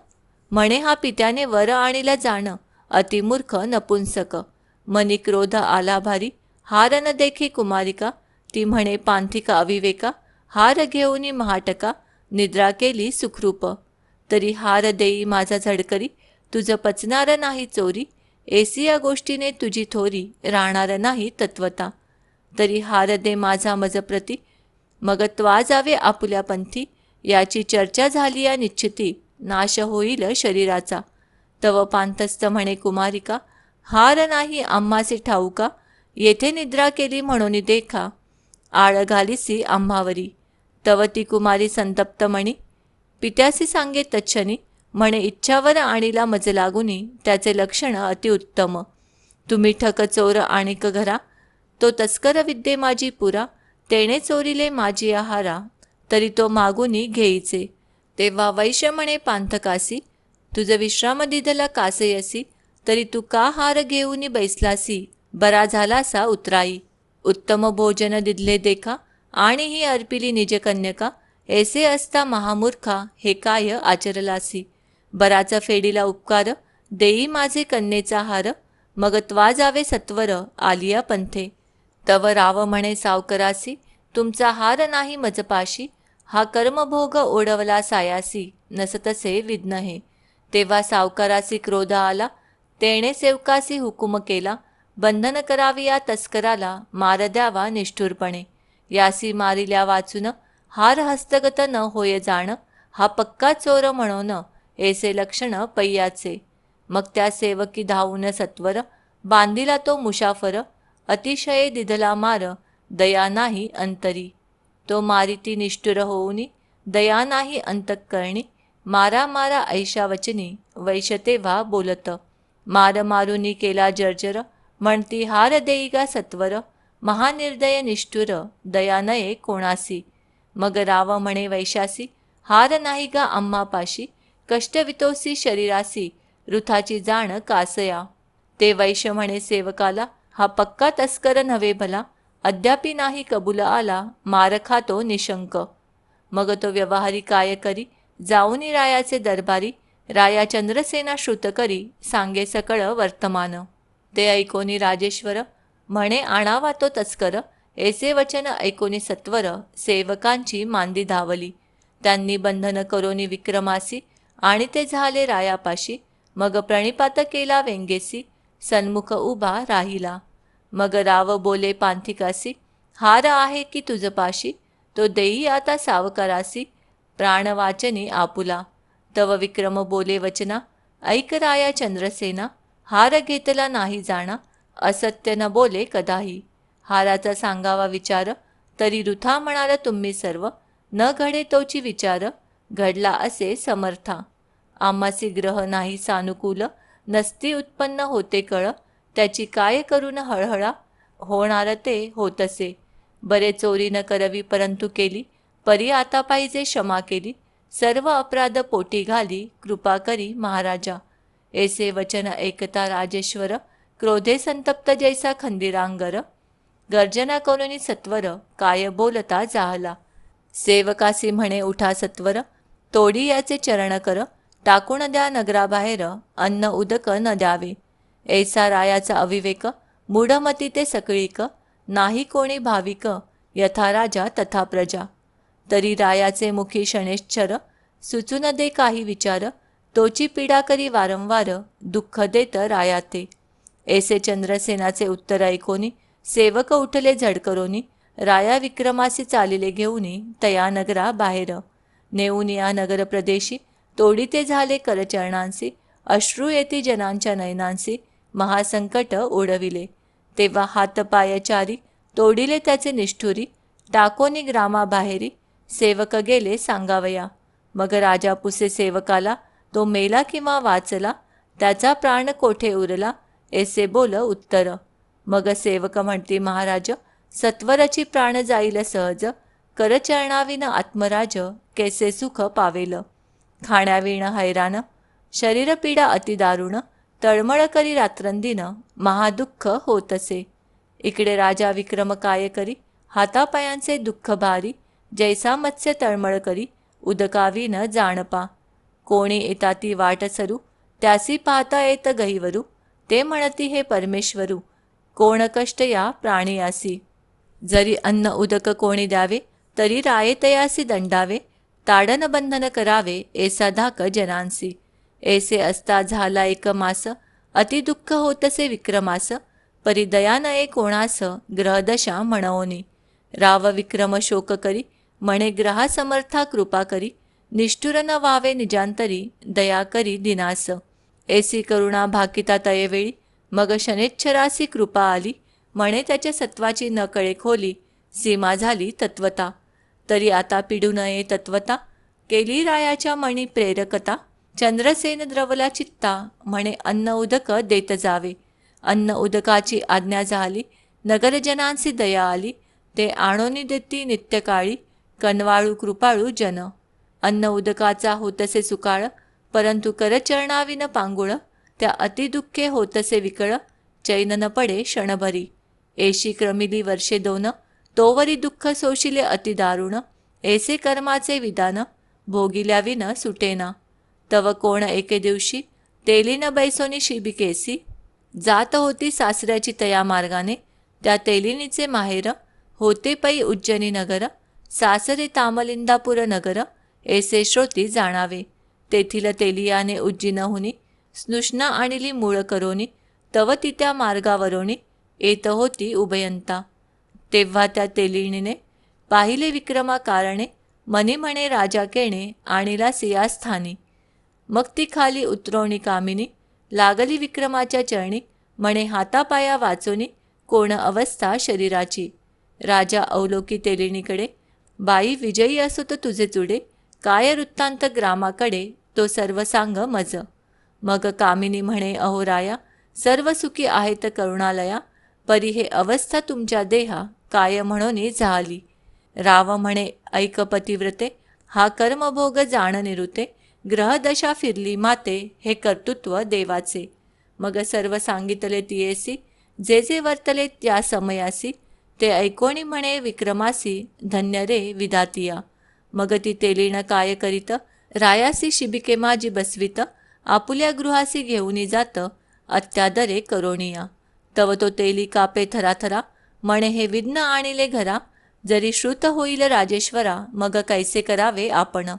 म्हणे हा पित्याने वर आणीला जाण, अतिमूर्ख नपुंसक. मनी क्रोध आला भारी, हार न देखी कुमारिका. ती म्हणे पांथिका अविवेका, हार घेऊनी महाटका. निद्रा केली सुखरूप, तरी हार देई माझा झडकरी. तुझ पचणार नाही चोरी, ऐसी या गोष्टीने तुझी थोरी. राहणार नाही तत्वता, तरी हार दे माझा मजप्रती. मग त्वा जावे आपुल्या पंथी, याची चर्चा झाली या निश्चिती. नाश होईल शरीराचा. तव पांथस्थ म्हणे कुमारिका, हार नाही आम्हासी ठाऊका. येथे निद्रा केली म्हणून देखा, आळ घालीसी आम्हावरी. तव ती कुमारी संतप्त म्हणी, पित्यासी सांगे तच्छनी. म्हणे इच्छावर आणीला मज लागुनी, त्याचे लक्षण अतिउत्तम. तुम्ही ठक चोर आणिक घरा, तो तस्कर विद्ये माझी पुरा. तेणे चोरिले माझी आहारा, तरी तो मागुनी घेईचे. तेव्हा वैश्य म्हणे पांथकासी, तुझ विश्राम दिधला कासयसी. तरी तू का हार घेऊनी बैसलासी, बरा झालासा उतराई. उत्तम भोजन दिधले देखा, आणि ही अर्पिली निजकन्यका. ऐसे असता महामूर्खा, हे काय आचरलासी. बराचा फेडीला उपकार, देई माझे कन्येचा हार. मग त्वा जावे सत्वर, आलिया पंथे. तव राव म्हणे सावकरासी, तुमचा हार नाही मजपाशी. हा कर्मभोग ओढवला सायासी, नसतसे विघ्न हे. तेव्हा सावकारासी क्रोध आला, तेणे सेवकासी हुकुम केला. बंधन करावी या तस्कराला, मार द्यावा निष्ठुरपणे. यासी मारिल्या वाचून, हार हस्तगत न होय जाण. हा पक्का चोर म्हणून, ऐसे लक्षण पैयाचे. मग त्या सेवकी धावून सत्वर, बांधिला तो मुसाफर. अतिशय दिधला मार, दया नाही अंतरी. तो मारिती निष्ठुर होऊनी, दया नाही अंतःकरणी. मारा मारा ऐशा वचनी, वैश्य तेव्हा बोलत. मार मारुनी केला जर्जर, म्हणती हार देई गा सत्वर. महानिर्दय निष्ठुर, दया नये कोणासी. मग राव म्हणे वैशासी, हार नाही गा आम्हापाशी. कष्टवितोसी शरीरासी, वृथाची जाण कासया. ते वैश्य म्हणे सेवकाला, हा पक्का तस्कर नव्हे भला. अद्यापि नाही कबूल आला, मार खातो निशंक. मग तो व्यवहारी काय करी, जाऊनी रायाचे दरबारी. राया चंद्रसेना श्रुत करी, सांगे सकळ वर्तमान. ते ऐकोनी राजेश्वर, म्हणे आणावा तो तस्कर. ऐसे वचन ऐकोनी सत्वर, सेवकांची मांदी धावली. त्यांनी बंधन करोनी विक्रमासी, आणि ते झाले रायापाशी. मग प्रणिपात केला व्यंगेसी, सन्मुख उभा राहिला. मग राव बोले पांथिकासी, हार आहे की तुझपाशी, तो देई आता सावकारासी, प्राणवाचनी आपुला. तव विक्रम बोले वचना, ऐक राया चंद्रसेना, हार घेतला नाही जाणा, असत्य न बोले कदाही. हाराचा सांगावा विचार, तरी वृथा म्हणाल तुम्ही सर्व, न घडे तोची विचार, घडला असे समर्था. आम्हासी ग्रह नाही सानुकूल, नसती उत्पन्न होते कळ, त्याची काय करून हळहळा, होणार ते होतसे. बरे चोरी न करवी परंतु केली, परी आता पाहिजे क्षमा केली, सर्व अपराध पोटी घाली, कृपा करी महाराजा. ऐसे वचन ऐकता राजेश्वर, क्रोधे संतप्त जैसा खंदिरांगर, गर्जना करुनी सत्वर, काय बोलता जाहला. सेवकासी म्हणे उठा सत्वर, तोडी याचे चरण कर, टाकून द्या नगराबाहेर, अन्न उदक न द्यावे. ऐसा रायाचा अविवेक, मूढमती ते सकळीक, नाही कोणी भाविक, यथा राजा तथा प्रजा. तरी रायाचे मुखी क्षणेश्चर, सुचून दे काही विचार, तोची पीडा करी वारंवार, दुःख देत राया ते. ऐसे चंद्रसेनाचे उत्तर ऐकोनी, सेवक उठले झडकरोनी, राया विक्रमासी चालिले घेऊनी, तया नगरा बाहेर. नेऊन या नगर प्रदेशी, तोडीते झाले करचरणांसी, अश्रू येती जनांच्या नयनांसी, महासंकट ओढविले. तेव्हा हातपायचारी, तोडिले त्याचे निष्ठुरी, टाकोनी ग्रामाबाहेरी, सेवक गेले सांगावया. मग राजा पुसे सेवकाला, तो मेला किंवा वाचला, त्याचा प्राण कोठे उरला, ऐसे बोल उत्तर. मग सेवक म्हणती महाराज, सत्वरची प्राण जाईल सहज, करचरणाविन आत्मराज, कैसे सुख पावेल. खाण्याविण हैराण, शरीरपीडा अतिदारुण, तळमळ करी रात्रंदिन, महादुःख होतसे. इकडे राजा विक्रम काय करी, हातापायांचे दुःख भारी, जैसा मत्स्य तळमळ करी, उदकाविन जाणपा. कोणी येता ती वाट सरू, त्यासी पाहता येत गहिवरू, ते म्हणती हे परमेश्वरू, कोण कष्ट या प्राणियासी. जरी अन्न उदक कोणी द्यावे, तरी रायतयासी दंडावे, ताडन बंधन करावे, ऐसा धाक जनांसी. ऐसे असता झाला एक मास, अति दुःख होतसे विक्रमास, परिदया नये कोणास, ग्रहदशा म्हणवनी. राव विक्रम शोक करी, म्हणे ग्रहा समर्था कृपा करी, निष्ठुर न व्हावे निजांतरी, दया करी दिनास. ऐसी करुणा भाकिता तयवेळी, मग शनेच्छरासी कृपा आली, म्हणे त्याच्या सत्वाची न कळे खोली, सीमा झाली तत्वता. तरी आता पिडू नये तत्वता, केली रायाच्या मणी प्रेरकता. चंद्रसेन द्रवला चित्ता, म्हणे अन्न उदक देत जावे. अन्न उदकाची आज्ञा झाली, नगरजनांसी दया आली, ते आणोनी देती नित्यकाळी, कनवाळू कृपाळू जन. अन्न उदकाचा होतसे सुकाळ, परंतु करचरणाविन पांगुळ, त्या अतिदुःखे होतसे विकळ, चैन न पडे क्षणभरी. ऐशी क्रमिली वर्षे दोन, तोवरी दुःख सोशिले अतिदारुण, ऐसे कर्माचे विधान, भोगिल्याविन सुटेना. तव कोण एके दिवशी, तेलीन बैसोनी शिबिकेसी, जात होती सासऱ्याची तया मार्गाने, त्या तेलिनीचे माहेर, होते पै उज्जैनी नगर, सासरे तामलिंदापूर नगर, ऐसे श्रोती जाणावे. तेथील तेलियाने उज्जिनहुनी, स्नुष्णा आणिली मूळ करोनी, तव ती त्या मार्गावरोनी, येत होती उभयंता. तेव्हा त्या तेलिणीने पाहिले विक्रमा कारणे, मनी म्हणे राजा केणे, आणिला सियास्थानी. मग ती खाली उतरवणी कामिनी, लागली विक्रमाच्या चरणी, म्हणे हातापाया वाचोनी, कोण अवस्था शरीराची. राजा अवलोकी तेलिणीकडे, बाई विजयी असोत तुझे चुडे, काय वृत्तांत ग्रामाकडे, तो सर्व सांग मज. मग कामिनी म्हणे अहो राया, सर्व सुखी आहेत करुणालया, परी हे अवस्था तुमच्या देहा, काय म्हणून झाली. राव म्हणे ऐक पतिव्रते, हा कर्मभोग जाण निरुते, ग्रहदशा फिरली माते, हे कर्तृत्व देवाचे. मग सर्व सांगितले तियेसी, जे जे वर्तले त्या समयासी, ते ऐकोणी म्हणे विक्रमासी, धन्य रे विधातिया. मग ती तेलीण काय करीत, रायासी शिबिके माझी बसवित, आपुल्या गृहासी घेऊनी जात, अत्यादरे करोनिया. तव तो तेली कापे थराथरा, म्हणे हे विघ्न आणिले घरा, जरी श्रुत होईल राजेश्वरा, मग कैसे करावे आपण.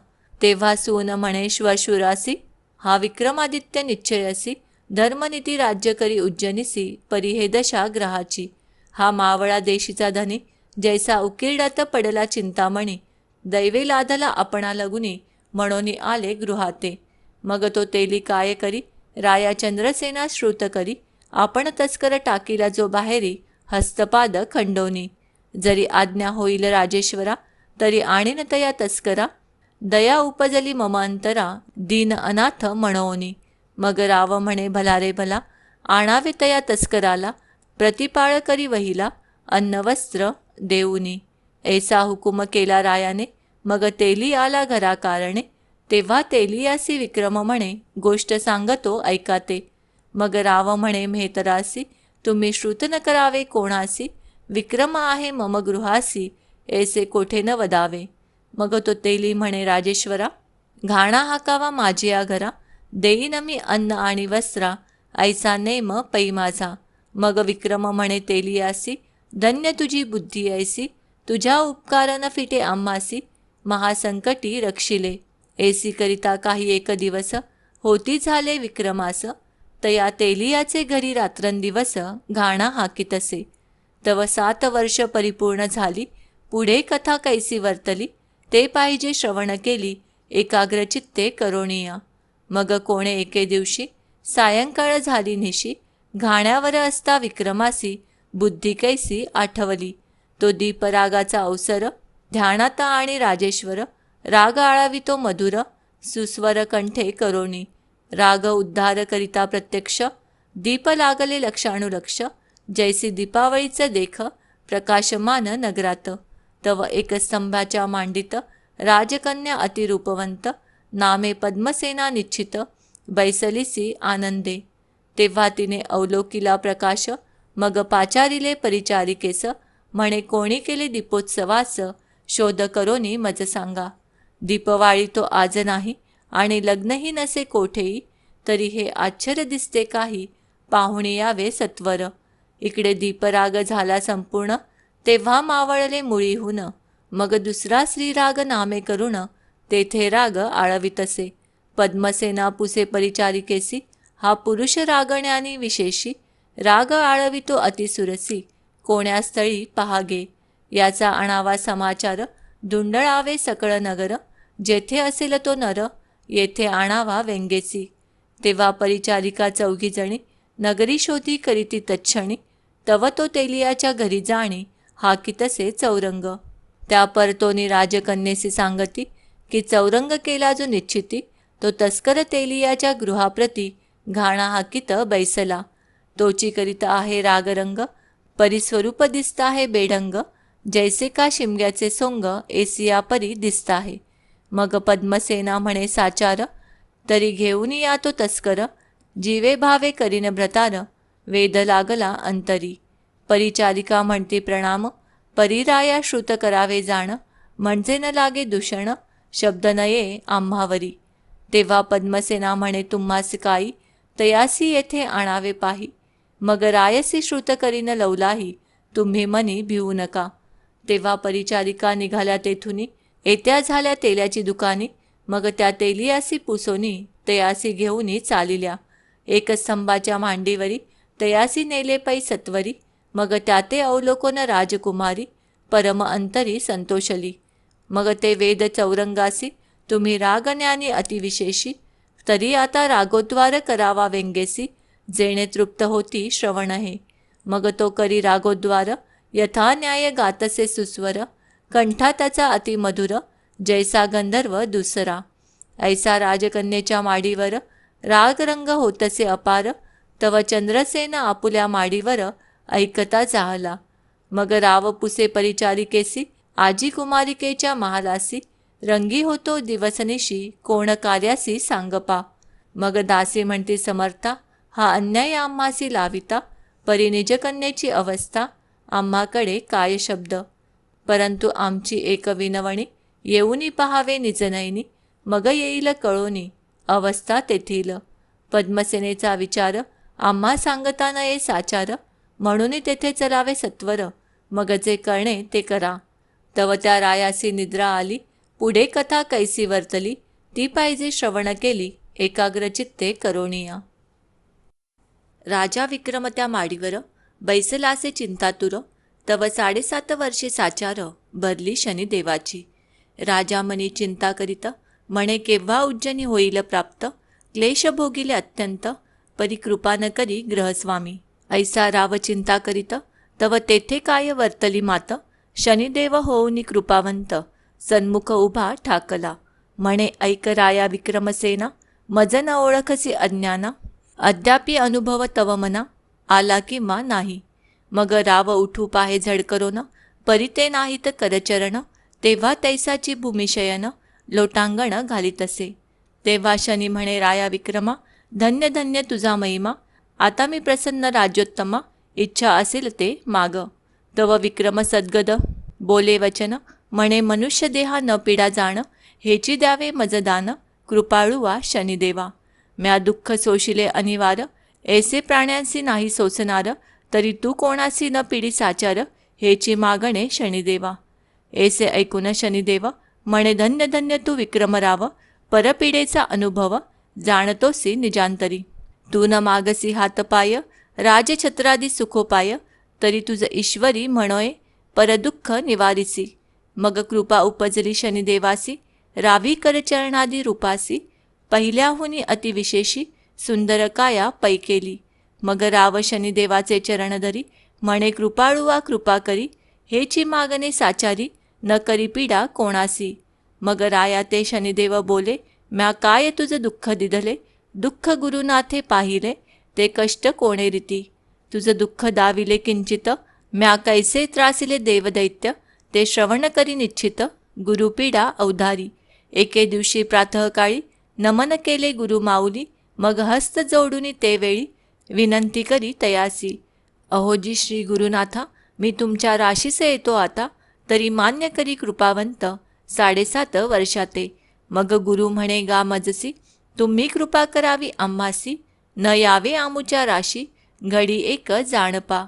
तेव्हा सून म्हणे श्वशुरासी, हा विक्रमादित्य निश्चयसी, धर्मनीती राज्य करी उज्जनिसी, परी हे दशा ग्रहाची. हा मावळा देशीचा धनी, जैसा उकिरड्यात पडला चिंतामणी, दैवे लादला आपणा लगुनी, म्हणून आले गृहाते. मग तो तेली काय करी, राया चंद्रसेना श्रुत करी, आपण तस्कर टाकीला जो बाहेरी, हस्तपाद खंडोनी. जरी आज्ञा होईल राजेश्वरा, तरी आणीन तया तस्करा, दया उपजली मम अंतरा, दीन अनाथ म्हणोनी. मग राव म्हणे भला रे भला, आणावे तया तस्कराला, प्रतिपाळ करी वहिला, अन्न वस्त्र देऊनी. ऐसा हुकुम केला रायाने, मग तेली आला घरा कारणे, तेव्हा तेलियासी विक्रम म्हणे, गोष्ट सांगतो ऐकाते. मग राव म्हणे मेहतरासी, तुम्ही श्रुत न करावे कोणासी, विक्रम आहे मम गृहासी, ऐसे कोठे न वदावे. मग तो तेली म्हणे राजेश्वरा, घाणा हाकावा माझिया घरा, देईन मी अन्न आणि वस्त्रा, ऐसा नेम पै माझा. मग विक्रम म्हणे तेलियासी, धन्य तुझी बुद्धी ऐसी, तुझ्या उपकार न फिटे आम्हासी, महासंकटी रक्षिले. ऐसी करिता काही एक दिवस, होती झाले विक्रमास, तया तेलियाचे घरी रात्रंदिवस, घाणा हाकीतसे. तव 7 वर्ष परिपूर्ण झाली, पुढे कथा कैसी वर्तली, ते पाहिजे श्रवण केली, एकाग्रचित्ते करोणीया. मग कोणे एके दिवशी, सायंकाळ झाली निशी, घाण्यावर असता विक्रमासी, बुद्धी कैसी आठवली. तो दीपरागाचा अवसर, ध्यानात आणि राजेश्वर, राग आळावितो मधुर, सुस्वर कंठे करोणी. राग उद्धार करिता प्रत्यक्ष, दीप लागले लक्षानुलक्ष, जैसी दीपावळीचं देख, प्रकाशमान नगरात. तव एक स्तंभाच्या मांडीत, राजकन्या अतिरूपवंत, नामे पद्मसेना निश्चित, बैसलीसी आनंदे. तेव्हा तिने अवलोकिला प्रकाश, मग पाचारिले परिचारिकेस, म्हणे कोणी केले दीपोत्सवास, शोध करोनी मज सांगा. दीपवाळी तो आज नाही, आणि लग्नही नसे कोठेही, तरी हे आश्चर्य दिसते काही, पाहुणे यावे सत्वर. इकडे दीपराग झाला संपूर्ण, तेव्हा मावळले मुळीहून, मग दुसरा श्रीराग नामे करुण, तेथे राग आळवितसे. पद्मसेना पुसे परिचारिकेसी, हा पुरुष रागण्यानी विशेषी, राग आळवितो अतिसुरसी, कोण्या स्थळी पहागे. याचा आणावा समाचार, धुंडळावे सकळ नगर, जेथे असेल तो नर, येथे आणावा व्यंगेसी. तेव्हा परिचारिका 4 जणी, नगरी शोधी करीती तच्छणी, तव तो तेलियाच्या घरी जाणी, हाकीतसे चौरंग. त्या परतोनी राजकन्येसी सांगती, की चौरंग केला जो निश्चिती, तो तस्कर तेलियाच्या गृहाप्रती, घाणा हाकीत बैसला. तोची करिता आहे रागरंग, परिस्वरूप दिसता आहे बेढंग, जैसे का शिमग्याचे सोंग, एसिया परी दिसता आहे. मग पद्मसेना म्हणे साचार, तरी घेऊन या तो तस्कर, जीवे भावे करीन भ्रतार, वेद लागला अंतरी. परिचारिका म्हणती प्रणाम, परिराया श्रुत करावे जाण, म्हणजे न लागे दूषण, शब्द नये आम्हावरी. तेव्हा पद्मसेना म्हणे तुम्हास काही, तयासी येथे आणावे पाही, मग रायसी श्रुत करीन लवलाही, तुम्ही मनी भिवू नका. तेव्हा परिचारिका निघाल्या तेथुनी, येत्या झाल्या तेल्याची दुकानी, मग त्या तेलियासी पुसोनी, तयासी घेऊनी चालिल्या. एक स्तंभाच्या मांडीवरी, तयासी नेले पै सत्वरी, मग त्याते अवलोकन राजकुमारी, परम अंतरी संतोषली. मग ते वेद चौरंगासी, तुम्ही रागज्ञानी अतिविशेषी, तरी आता रागोद्वार करावा व्यंगेसी, जेणे तृप्त होती श्रवण हे. मग तो करी रागोद्वार, यथा न्याय गातसे सुस्वर, कंठा त्याचा अतिमधुर, जैसा गंधर्व दुसरा. ऐसा राजकन्येच्या माडीवर, रागरंग होतसे अपार, तव चंद्रसेन आपुल्या माडीवर, ऐकता जाहला. मग राव पुसे परिचारिकेसी, आजी कुमारिकेच्या महालासी, रंगी होतो दिवसनिशी, कोण कार्यासी सांगपा. मग दासी म्हणती समर्था, हा अन्याय आम्हासी लाविता, परी निजकन्येची अवस्था, आम्हाकडे काय शब्द. परंतु आमची एक विनवणी, येऊनी पहावे निजनयनी, मग येईल कळोनी, अवस्था तेथील. पद्मसेनेचा विचार, आम्हा सांगता नये साचार, म्हणून तेथे चलावे सत्वर, मग जे करणे ते करा. तव त्या रायासी निद्रा आली, पुढे कथा कैसी वर्तली, ती पाहिजे श्रवण केली, एकाग्रचित्ते करोणीया. राजा विक्रम त्या माडीवर, बैसलासे चिंतातुर, तव 7.5 वर्षे साचार, भरली शनिदेवाची. राजा मनी चिंता करीत, म्हणे केव्हा उज्जनी होईल प्राप्त, क्लेश भोगिले अत्यंत, परी कृपा न करी ग्रहस्वामी. ऐसा राव चिंता करीत, तव तेथे काय वर्तली मात, शनिदेव होऊनी कृपावंत, सन्मुख उभा ठाकला. म्हणे ऐक राया विक्रमसेना, मज न ओळखसी अज्ञाना, अद्यापि अनुभव तव मना, आला किंवा नाही. मग राव उठू पाहे झडकरोन, परी ते नाहीत करचरण, तेव्हा तैसाची भूमिशयन, लोटांगण घालीतसे. तेव्हा शनी म्हणे राया विक्रमा, धन्य धन्य तुझा महिमा, आता मी प्रसन्न राज्योत्तमा, इच्छा असेल ते माग. तव विक्रम सद्गद बोले वचन, म्हणे मनुष्य देहा न पिडा जाण, हेची द्यावे मज दान, कृपाळुवा शनिदेवा. म्या दुःख सोशिले अनिवार, ऐसे प्राण्यांसी नाही सोसणार, तरी तू कोणासी न पिडी साचार, हेची मागणे शनिदेवा. ऐसे ऐकून शनिदेव म्हणे धन्य धन्य तू विक्रमराव, परपिडेचा अनुभव जाणतोसी निजांतरी. तू न मागसी हातपाय, राजछत्रादी सुखोपाय, तरी तुझ ईश्वरी म्हणोय परदुःख निवारिसी. मग कृपा उपजली शनिदेवासी, रावी करचरणादी रूपासी, पहिल्याहुनी अतिविशेषी, सुंदर काया पै केली. मग राव शनिदेवाचे चरण धरी, म्हणे कृपाळुवा कृपा करी, हेची मागणे साचारी, न करी पीडा कोणासी. मग राया ते शनिदेव बोले, म्या काय तुझ दुःख दिधले, दुःख गुरुनाथे पाहिले, ते कष्ट कोणे रीती. तुझ दुःख दाविले किंचित, म्या कैसे त्रासिले देवदैत्य, ते श्रवण करी निश्चित, गुरुपीडा अवधारी. एके दिवशी प्रातःकाळी नमन केले गुरु माऊली, मग हस्त जोडून ते वेळी, विनंती करी तयासी. अहोजी श्री गुरुनाथा, मी तुमच्या राशीसे येतो आता, तरी मान्य करी कृपावंत, 7.5 वर्षाते. मग गुरु म्हणे गा मजसी, तुम्ही कृपा करावी आम्हासी, न यावे आमुच्या राशी, घडी एक जाणपा.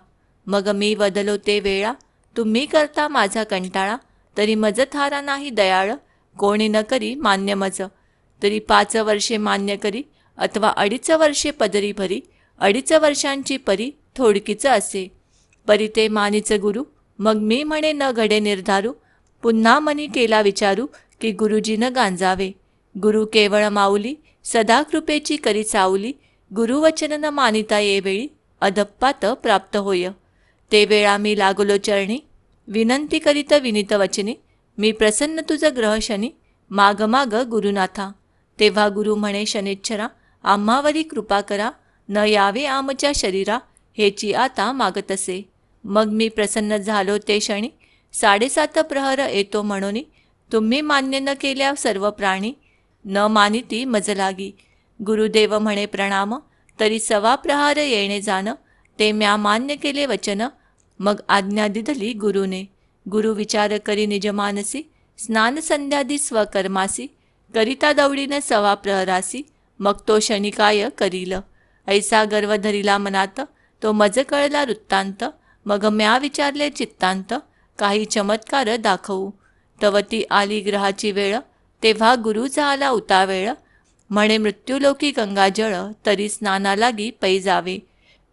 मग मी वदलो ते वेळा, तुम्ही करता माझा कंटाळा, तरी मज थारा नाही दयाळ, कोणी न करी मान्य मज. तरी 5 वर्षे मान्य करी, अथवा 2.5 वर्षे पदरी भरी, 2.5 वर्षांची परी थोडकीच असे. परी ते मानीच गुरु, मग मी म्हणे न घडे निर्धारू, पुन्हा मनी केला विचारू, की गुरुजीनं गांजावे. गुरु केवळ माऊली, सदा कृपेची करी चावली, गुरुवचन न मानिता येवेळी, अधप्पात प्राप्त होय. ते वेळा मी लागलो चरणी, विनंती करीत विनीत वचनी, मी प्रसन्न तुझ ग्रह शनी, माग माग गुरुनाथा. तेव्हा गुरु म्हणे शनिच्छरा, आम्हावरी कृपा करा, न यावे आमच्या शरीरा, हेची आता मागतसे. मग मी प्रसन्न झालो ते क्षणी, 7.5 प्रहर येतो म्हणून, तुम्ही मान्य न केल्या सर्व प्राणी, न मानिती मज लागी. गुरुदेव म्हणे प्रणाम, तरी 1.25 प्रहार येणे जाण, ते म्या मान्य केले वचन, मग आज्ञा दिधली गुरुने. गुरु विचार करी निजमानसी, स्नान संध्यादी स्वकर्मासी, करिता दौडीन 1.25 प्रहरासी, मग तो क्षणिकाय करील. ऐसा गर्व धरिला मनात, तो मज कळला वृत्तांत, मग म्या विचारले चित्तांत, काही चमत्कार दाखवू. तवती आली ग्रहाची वेळ, तेव्हा गुरुचा आला उतावेळ, म्हणे मृत्यूलोकी गंगाजळ, तरी स्नाना लागी पै जावे.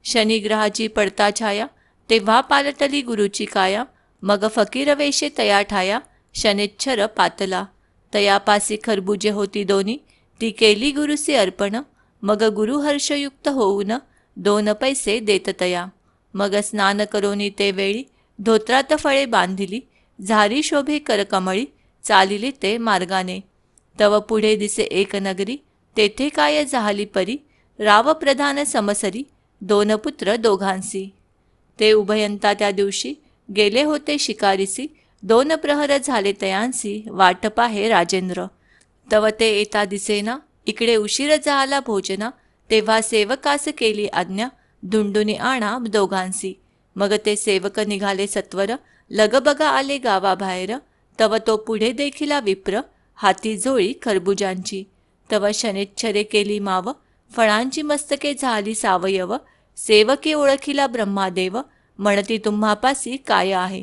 शनिग्रहाची पडता छाया, तेव्हा पालटली गुरुची काया, मग फकीर वेशे तया ठाया, शनिच्छर पातला. तयापासी खरबुजे होती दोन्ही, ती केली गुरुसी अर्पण, मग गुरु हर्षयुक्त होऊन, 2 पैसे देत तया. मग स्नान करोनी ते वेळी, धोत्रात फळे बांधिली, झारी शोभे करकमळी, चालिली ते मार्गाने. तव पुढे दिसे एक नगरी, तेथे काय झाली परी, राव प्रधान समसरी, 2 पुत्र दोघांसी. ते उभयंता त्या दिवशी गेले होते शिकारीसी, 2 प्रहर झाले तयांसी, वाट पाहे राजेंद्र. तव ते येता दिसेना, इकडे उशीर झाला भोजना, तेव्हा सेवकास केली आज्ञा, धुंडुनी आणा दोघांसी. मग ते सेवक निघाले सत्वर, लगबगा आले गावाबाहेर, तव तो पुढे देखिला विप्र, हाती झोळी खरबुजांची. तव शनिच्छरे केली माव, फळांची मस्तके झाली सावयव, सेवके ओळखिला ब्रह्मादेव, म्हणती तुम्हापासी काय आहे.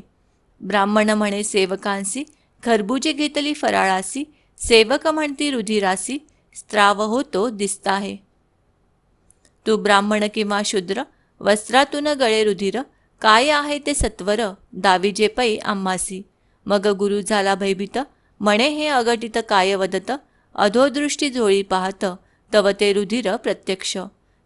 ब्राह्मण म्हणे सेवकांसी, खरबुजे घेतली फराळासी, सेवक म्हणती रुधिरासी, स्त्राव होतो दिसता आहे. तू ब्राह्मण किंवा शूद्र, वस्त्रातून गळे रुधिर, काय आहे ते सत्वर, दाविजे पै आम्हासी. मग गुरु झाला भयभीत, म्हणे हे अघटित काय वदत, अधोदृष्टी झोळी पाहत, तव ते रुधिर प्रत्यक्ष.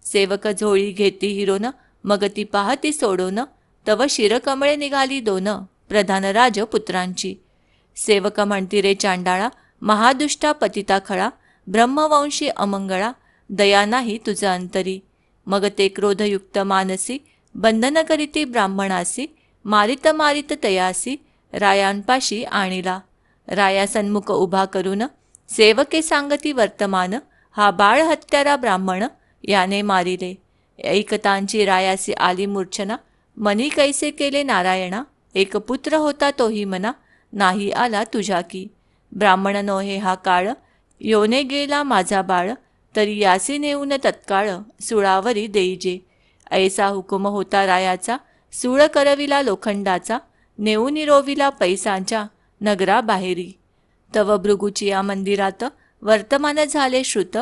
सेवक झोळी घेती हिरोन, मग ती पाहती सोडून, तव शिरकमळे निघाली दोन, प्रधान राजपुत्रांची. सेवक म्हणती रे चांडाळा, महादुष्टा पतिता खळा, ब्रह्मवंशी अमंगळा, दया नाही तुझ अंतरी. मग ते क्रोधयुक्त मानसी, बंधन करीती ब्राह्मणासी, मारित मारित तयासी, रायांपाशी आणिला. राया सन्मुख उभा करून, सेवके सांगती वर्तमान, हा बाळ हत्यारा ब्राह्मण, याने मारिले. ऐकतांची रायासी आली मूर्छना, मनी कैसे केले नारायणा, एक पुत्र होता तोही मना, नाही आला तुझ्या की. ब्राह्मण नोहे हा काळ, योने गेला माझा बाळ, तरी यासी नेऊन तत्काळ, सुळावरी देईजे. ऐसा हुकुम होता रायाचा, सूळ करविला लोखंडाचा, नेऊन रोविला पैसांच्या, नगरा बाहेरी. तव भृगुचिया मंदिरात, वर्तमान झाले श्रुत,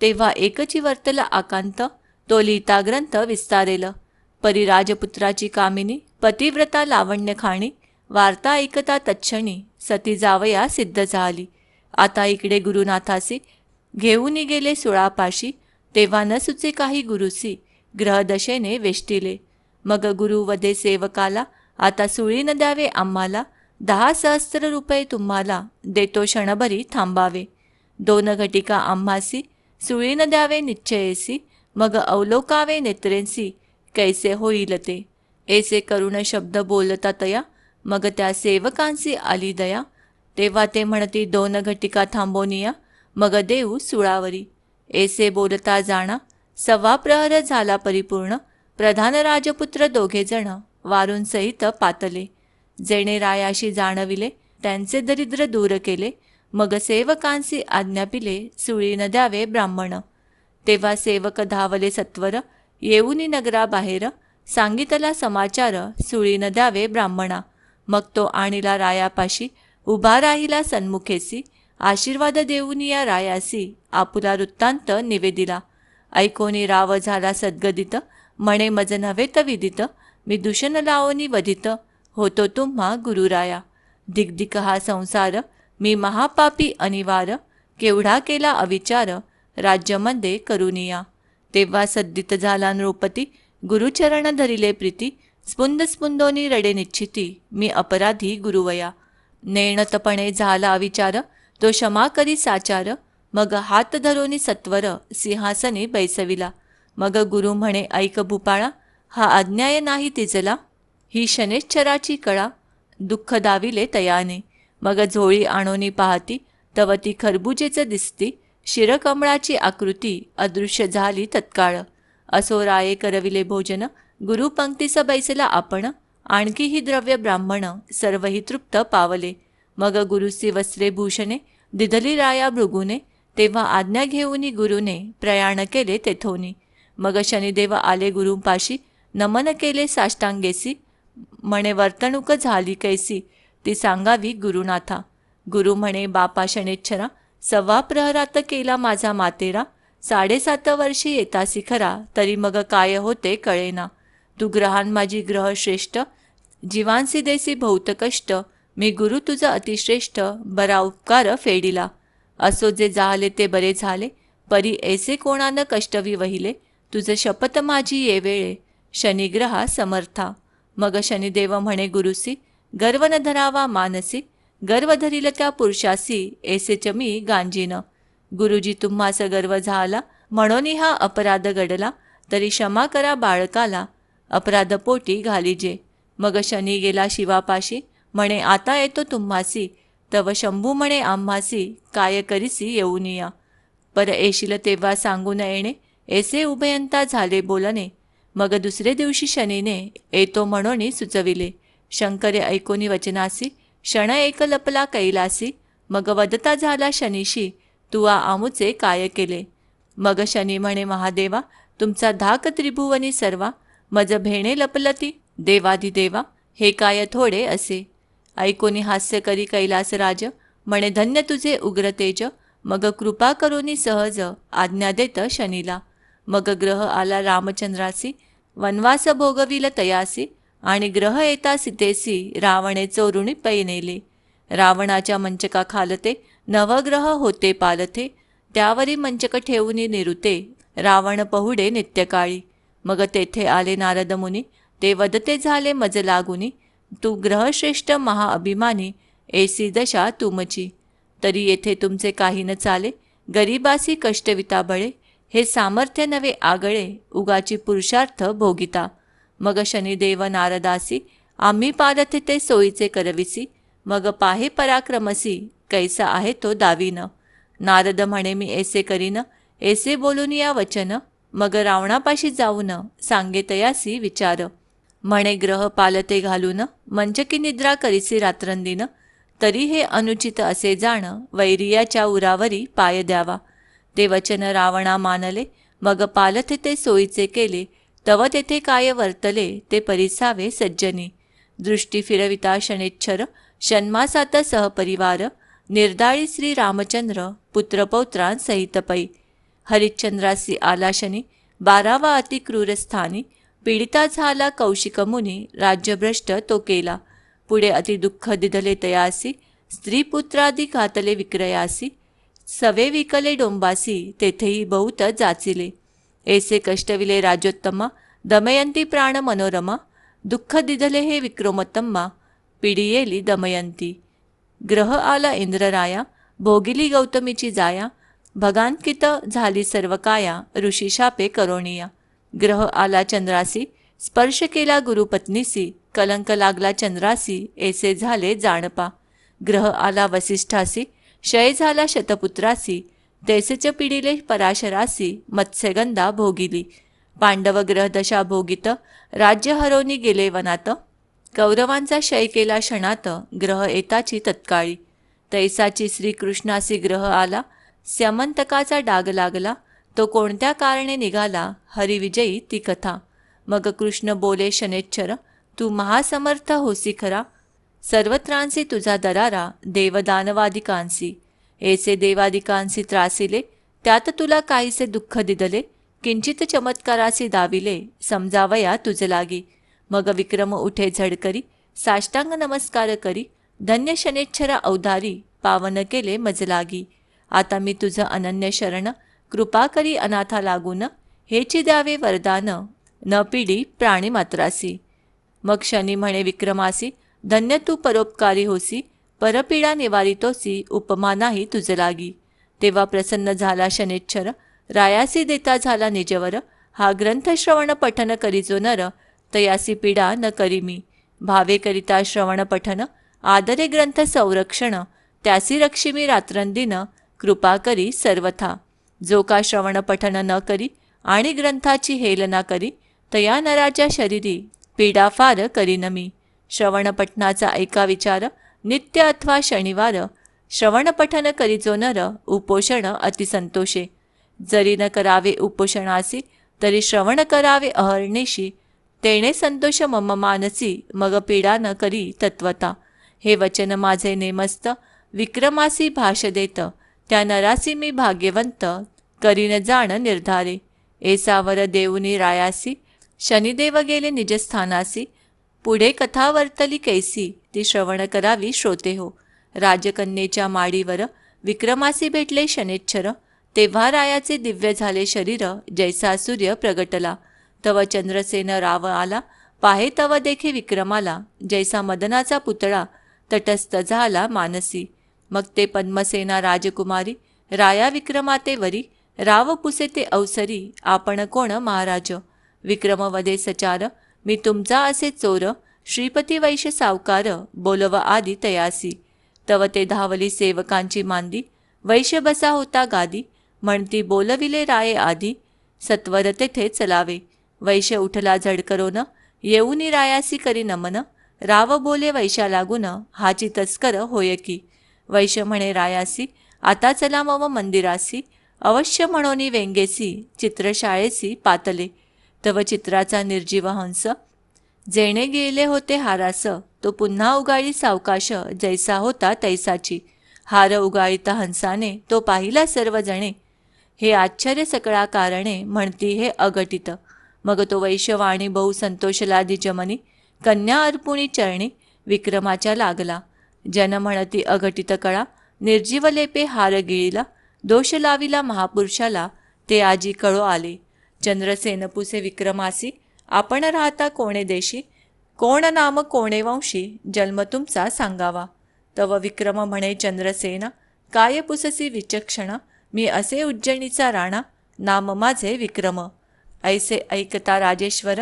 तेव्हा एकची वर्तला आकांत, तो लिहिता ग्रंथ विस्तारेल. परी राजपुत्राची कामिनी, पतिव्रता लावण्य खाणी, वार्ता ऐकता तत्क्षणी, सती जावया सिद्ध झाली. आता इकडे गुरुनाथासी, घेऊन गेले सुळापाशी, तेव्हा न सुचे काही गुरुसी, ग्रहदशेने वेष्टिले. मग गुरु वदे सेवकाला, आता सुळीन द्यावे आम्हाला, 10,000 रुपये तुम्हाला, देतो क्षणभरी थांबावे. 2 घटिका आम्हासी, सुळीन द्यावे निश्चयेसी, मग अवलोकावे नेत्रेंसी, कैसे होईल ते. ऐसे करुण शब्द बोलता तया, मग त्या सेवकांसी आली दया. तेव्हा ते म्हणती 2 घटिका थांबोनिया, मग देऊ सुळावरी. ऐसे बोलता जाणा, 1.25 प्रहर झाला परिपूर्ण, प्रधान राजपुत्र 2 जण, वारून सहित पातले. जेणे रायाशी जाणविले, त्यांचे दरिद्र दूर केले, मग सेवकांसी आज्ञापिले, सुळीन द्यावे ब्राह्मण. तेव्हा सेवक धावले सत्वर, येऊनी नगराबाहेर, सांगितला समाचार, सुळीन द्यावे ब्राह्मणा. मग तो आणिला रायापाशी, उभा राहिला सन्मुखेसी, आशीर्वाद देऊन या रायासी, आपुला वृत्तांत निवेदिला. ऐकोनी राव झाला सद्गदित, म्हणे मज नव्हे विदित, मी दूषण लावोनी वधित, होतो तुम्हा गुरुराया. दिग्दिक हा संसार, मी महापापी अनिवार, केवढा केला अविचार, राज्यमध्ये करुनिया. तेव्हा सद्दित झाला नृपती, गुरुचरण धरिले प्रीती, स्पुंद स्पुंदोनी रडे निश्चिती, मी अपराधी गुरुवया. नेणतपणे झाला अविचार, तो क्षमा करी साचार, मग हात धरोनी सत्वर, सिंहासनी बैसविला. मग गुरु म्हणे ऐक भूपाळा, हा अन्याय नाही तिजला, ही शनेश्चराची कळा, दुःख दाविले तयाने. मग झोळी आणोनी पाहती, तव ती खरबुजेच दिसती, शिरकमळाची आकृती, अदृश्य झाली तत्काळ. असो राये करविले भोजन, गुरु पंक्तीस बैसला आपण, आणखीही द्रव्य ब्राह्मण, सर्वही तृप्त पावले. मग गुरुसी वस्त्रे भूषणे, दिधली राया भृगुने, तेव्हा आज्ञा घेऊनी गुरुने, प्रयाण केले तेथोनी. मग शनिदेव आले गुरुपाशी, नमन केले साष्टांगेसी, म्हणे वर्तणूक झाली कैसी, ती सांगावी गुरुनाथा. गुरु म्हणे बापा शनेच्छरा, 1.25 प्रहरात केला माझा मातेरा, 7.5 वर्षी येतासी खरा, तरी मग काय होते कळेना. तू ग्रहान माझी ग्रह श्रेष्ठ, जीवांसी देसी बहुत कष्ट, मी गुरु तुझा अतिश्रेष्ठ, बरा उपकार फेडिला. असो जे झाले ते बरे झाले, परी ऐसे कोणानं कष्टवी वहिले, तुझ शपथ माझी ये वेळे, शनिग्रहा समर्था. मग शनिदेव म्हणे गुरुसी, गर्व न धरावा मानसी, गर्व धरिल त्या पुरुषासी, ऐसेच मी गांजीन. गुरुजी तुम्हास गर्व झाला, म्हणून हा अपराध घडला, तरी क्षमा करा बाळकाला, अपराध पोटी घालीजे. मग शनी गेला शिवापाशी, म्हणे आता येतो तुम्हासी, तव शंभू म्हणे आम्हासी, काय करीसी येऊन या. पर येशील तेव्हा सांगून येणे, ऐसे उभयंता झाले बोलणे. मग दुसरे दिवशी शनीने येतो म्हणून सुचविले. शंकरे ऐकोनी वचनासी, क्षण एक लपला कैलासी, मग वदता झाला शनीशी, तुआ आमुचे काय केले. मग शनी म्हणे महादेवा, तुमचा धाक त्रिभुवनी सर्वा, मज भेणे लपलती देवाधिदेवा, हे काय थोडे असे. ऐकोनी हास्य करी कैलासराज, म्हणे धन्य तुझे उग्र तेज, मग कृपा करोनी सहज, आज्ञा देत शनीला. मग ग्रह आला रामचंद्रासी, वनवास भोगविल तयासी, आणि ग्रह येता सीतेसी रावणे चोरुणी पै नेले. रावणाच्या मंचका खालते नवग्रह होते पालथे, त्यावरी मंचक ठेवूनी निरुते रावण पहुडे नित्यकाळी. मग तेथे आले नारद मुनी, ते वदते झाले मज लागुनी, तू ग्रहश्रेष्ठ महाअभिमानी, ऐसी दशा तुमची. तरी येथे तुमचे काही न चाले, गरिबासी कष्टविता बळे, हे सामर्थ्य नवे आगळे, उगाची पुरुषार्थ भोगिता. मग शनिदेव नारदासी, आम्ही पालथे ते सोयीचे करविसी, मग पाहे पराक्रमसी, कैसा आहे तो दावीन. नारद म्हणे मी ऐसे करीन, ऐसे बोलून या वचन, मग रावणापाशी जाऊन सांगे तयासी विचार. म्हणे ग्रह पालते घालून, मंचकी निद्रा करीसी रात्रंदिन, तरी हे अनुचित असे जाण, वैरियाच्या उरावरी पाय द्यावा. ते वचन रावणा मानले, मग पालथे ते सोयीचे केले, तव तेथे काय वर्तले, ते परिसावे सज्जनी. दृष्टी फिरविता शनेच्छर, षण्मासात सहपरिवार, निर्दाळी श्री रामचंद्र पुत्रपौत्रांसहित पै. हरिश्चंद्रासी आला शनी, 12वा अति क्रूरस्थानी, पीडिता झाला कौशिक मुनी, राज्यभ्रष्ट तो केला. पुढे अति दुःख दिधले तयासी, स्त्री पुत्रादी घातले विक्रयासी, सवे विकले डोंबासी, तेथेही बहुत जाचिले. ऐसे कष्टविले राजोत्तमा, दमयंती प्राण मनोरमा, दुःख दिधले हे विक्रमोत्तमा, पिडियेली दमयंती. ग्रह आला इंद्रराया, भोगिली गौतमीची जाया, भगांकित झाली सर्व काया, ऋषी शापे करोणिया. ग्रह आला चंद्रासी, स्पर्श केला गुरुपत्नीसी, कलंक लागला चंद्रासी, ऐसे झाले जाणपा. ग्रह आला वसिष्ठासी, क्षय झाला शतपुत्रासी, तैसेच पिडिले पराशरासी, मत्स्यगंधा भोगिली. पांडव ग्रह दशा भोगित, राज्य हरवणी गेले वनात, कौरवांचा क्षय केला क्षणात, ग्रह येताची तत्काळी. तैसाची श्रीकृष्णासी ग्रह आला, स्यमंतकाचा डाग लागला, तो कोणत्या कारणे निघाला, हरिविजयी ती कथा. मग कृष्ण बोले शनेच्छर, तू महासमर्थ होसी खरा, सर्वत्रांसी तुझा दरारा, देवदानवादिकांसी. ऐसे देवादिकांसी त्रासिले, त्यात तुला काहीसे दुःख दिदले, किंचित चमत्कारासी दाविले, समजावया तुझ लागी. मग विक्रम उठे झडकरी, साष्टांग नमस्कार करी, धन्य शनेच्छरा अवधारी, पावन केले मज लागी. आता मी तुझं अनन्य शरण, कृपा करी अनाथा लागून, हेची द्यावे वरदान, न पिडी प्राणी मात्रासी. मग शनी म्हणे विक्रमासी, धन्य तू परोपकारी होसी, परपीडा निवारितोसी, उपमा नाही तुझ लागी. तेव्हा प्रसन्न झाला शनेच्छर, रायासी देता झाला निजवर, हा ग्रंथ श्रवण पठन करीजो नर, तयासी पीडा न करी मी. भावे करिता श्रवण पठन, आदरे ग्रंथ संरक्षण, त्यासी रक्षिमी रात्रंदिन, कृपा करी सर्वथा. जो का श्रवण पठन न करी, आणि ग्रंथाची हेलना करी, तया नराच्या शरीरी पीडा फार करीन मी. श्रवण पठनाचा ऐका विचार, नित्य अथवा शनिवार, श्रवण पठन करीजो नर, उपोषण अतिसंतोषे. जरी न करावे उपोषणासी, तरी श्रवण करावे अहर्निशी, तेणे संतोष मम मानसी, मग पीडा न करी तत्वता. हे वचन माझे नेमस्त, विक्रमासी भाष देत, त्या नरासी मी भाग्यवंत, करीन जाण निर्धारे. ऐसावर देऊनी रायासी, शनिदेव गेले निजस्थानासी, पुढे कथा वर्तली कैसी, ती श्रवण करावी श्रोते हो. राजकन्येच्या माडीवर विक्रमासी भेटले शनेच्छर, तेव्हा रायाचे दिव्य झाले शरीर, जैसा सूर्य प्रगटला. तव चंद्रसेन राव आला, पाहे तव देखे विक्रमाला, जैसा मदनाचा पुतळा तटस्थ झाला मानसी. मग ते पद्मसेना राजकुमारी, राया विक्रमाते वरी, राव पुसे ते अवसरी, आपण कोण महाराज. विक्रम वदे सचार, मी तुमचा असे चोर, श्रीपती वैश्य सावकार, बोलव आदी तयासी. तव ते धावली सेवकांची मांदी, वैश्य बसा होता गादी, म्हणती बोलविले राये आधी, सत्वर तेथे चलावे. वैश्य उठला झडकरोन, येऊनी रायासी करी नमन, राव बोले वैश्या लागून, हाची तस्कर होय की. वैश्य म्हणे रायासी, आता चला मव मंदिरासी, अवश्य म्हणोनी वेंगेसी, चित्रशाळेसी पातले. तव चित्राचा निर्जीव हंस, जेणे गेले होते हारास, तो पुन्हा उगाळी सावकाश, जैसा होता तैसाची. हार उगाळीता हंसाने, तो पाहिला सर्वजणे, हे आश्चर्य सकळा कारणे, म्हणती हे अघटित. मग तो वैश्यवाणी बहु संतोषलादी जमनी, कन्या अर्पुणी चरणी विक्रमाच्या लागला. जन म्हणती अघटित कळा, निर्जीव लेपे हार गिळीला, दोष लाविला महापुरुषाला, ते आजी कळो आले. चंद्रसेन पुसे विक्रमासी, आपण राहता कोणे देशी, कोण नाम कोणे वंशी, जन्म तुमचा सांगावा. तव विक्रम म्हणे चंद्रसेना, काय पुससी विचक्षण, मी असे उज्जैनीचा राणा, नाम माझे विक्रम. ऐसे ऐकता राजेश्वर,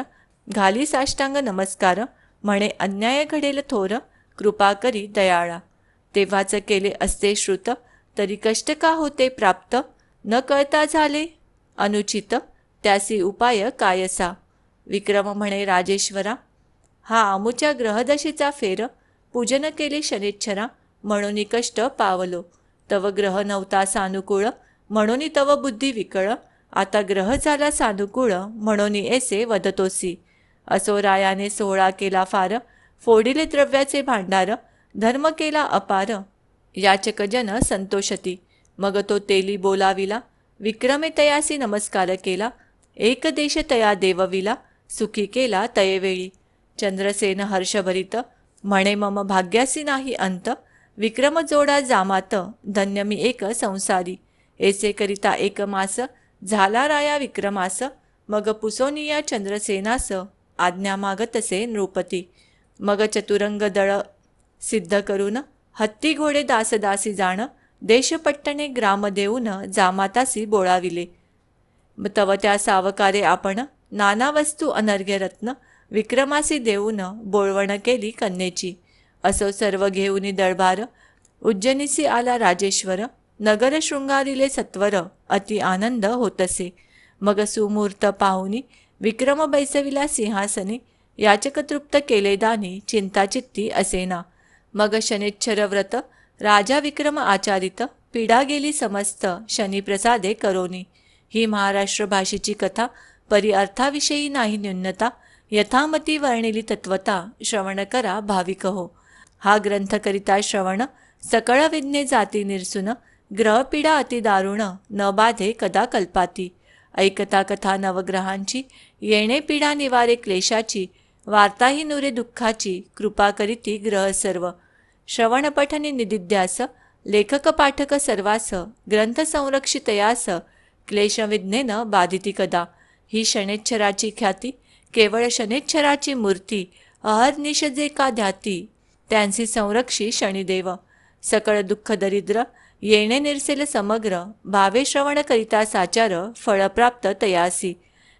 घाली साष्टांग नमस्कार, म्हणे अन्याय घडेल थोर, कृपा करी दयाळा. तेव्हाच केले असते श्रुत, तरी कष्ट का होते प्राप्त, न कळता झाले अनुचित, त्यासी उपाय कायसा. विक्रम म्हणे राजेश्वरा, हा आमुच्या ग्रहदशेचा फेर, पूजन केले शनिच्छरा, म्हणून कष्ट पावलो. तव ग्रह नव्हता सानुकूळ, म्हणून तव बुद्धी विकळ, आता ग्रह झाला सानुकूळ, म्हणून ऐसे वदतोसी. असो रायाने सोहळा केला फार, फोडिले द्रव्याचे भांडार, धर्म केला अपार, याचक जन संतोषती. मग तो तेली बोलाविला, विक्रमे तयासी नमस्कार केला, एक देश तया देवविला, सुखी केला तयेवेळी. चंद्रसेन हर्षभरित, म्हणे मम भाग्यासी नाही अंत, विक्रम जोडा जामात, धन्य मी एक संसारी. ऐसे करिता एक मास, झाला राया विक्रमास, मग पुसोनिया चंद्रसेनास, आज्ञा मागतसे नृपती. मग चतुरंग दळ सिद्ध करून, हत्ती घोडे दासदासी जाण, देशपट्टणे ग्राम देऊन, जामातासी बोळाविले. तव त्या सावकारे आपण, नाना वस्तू अनर्घ्य रत्न, विक्रमासी देऊन, बोळवण केली कन्येची. असो सर्व घेऊनी दळभार, उज्जैनीसी आला राजेश्वर, नगर शृंगारिले सत्वर, अति आनंद होतसे. मग सुमुहूर्त पाहुनी, विक्रम बैसविला सिंहासनी, याचक तृप्त केले दानी, चिंताचित्ती असेना. मग शनिच्छर व्रत राजा विक्रम आचारित, पीडा गेली समस्त, शनिप्रसादे करोनी. ही महाराष्ट्र भाषेची कथा, परी अर्थाविषयी नाही न्यूनता, यथामती वर्णिली तत्वता, श्रवण करा भाविक हो. हा ग्रंथ करिता श्रवण, सकळ विज्ञे जाती निरसुन, ग्रहपीडा अति दारुण, न बाधे कदा कल्पाती. ऐकता कथा नवग्रहांची, येणे पीडा निवारे क्लेशाची, वार्ताही नुरे दुःखाची, कृपा करीती ग्रह सर्व. श्रवण पठनी निदिध्यास, लेखक पाठक सर्वास, ग्रंथ संरक्षितयास, क्लेशविज्ञेन बाधिती कदा. ही शनेच्छराची ख्याती, केवळ शनेच्छराची मूर्ती, अहर्निश जे का ध्याती, त्यांची संरक्षी शनिदेव. सकळ दुःख दरिद्र, येणे निरसेल समग्र, भावे श्रवण करिता साचार, फळप्राप्त तयासी.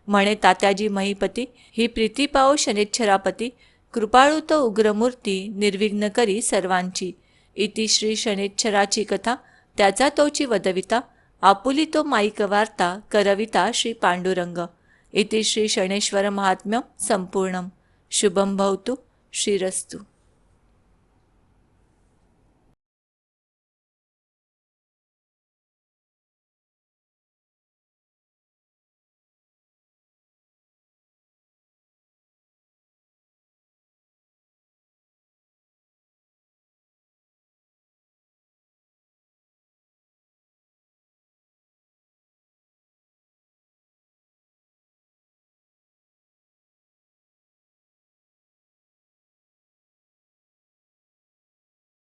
म्हणे तात्याजी महिपती, ही प्रीती पाओ शनेच्छरापती, कृपाळू तो उग्रमूर्ती, निर्विघ्न करी सर्वांची. इति श्री शनेच्छराची कथा, त्याचा तोची वदविता, आपुली तो माईक वार्ता, करविता श्री पांडुरंग. इति श्री शनेश्वर महात्म्य संपूर्णम. शुभम भवतु. श्रीरस्तु.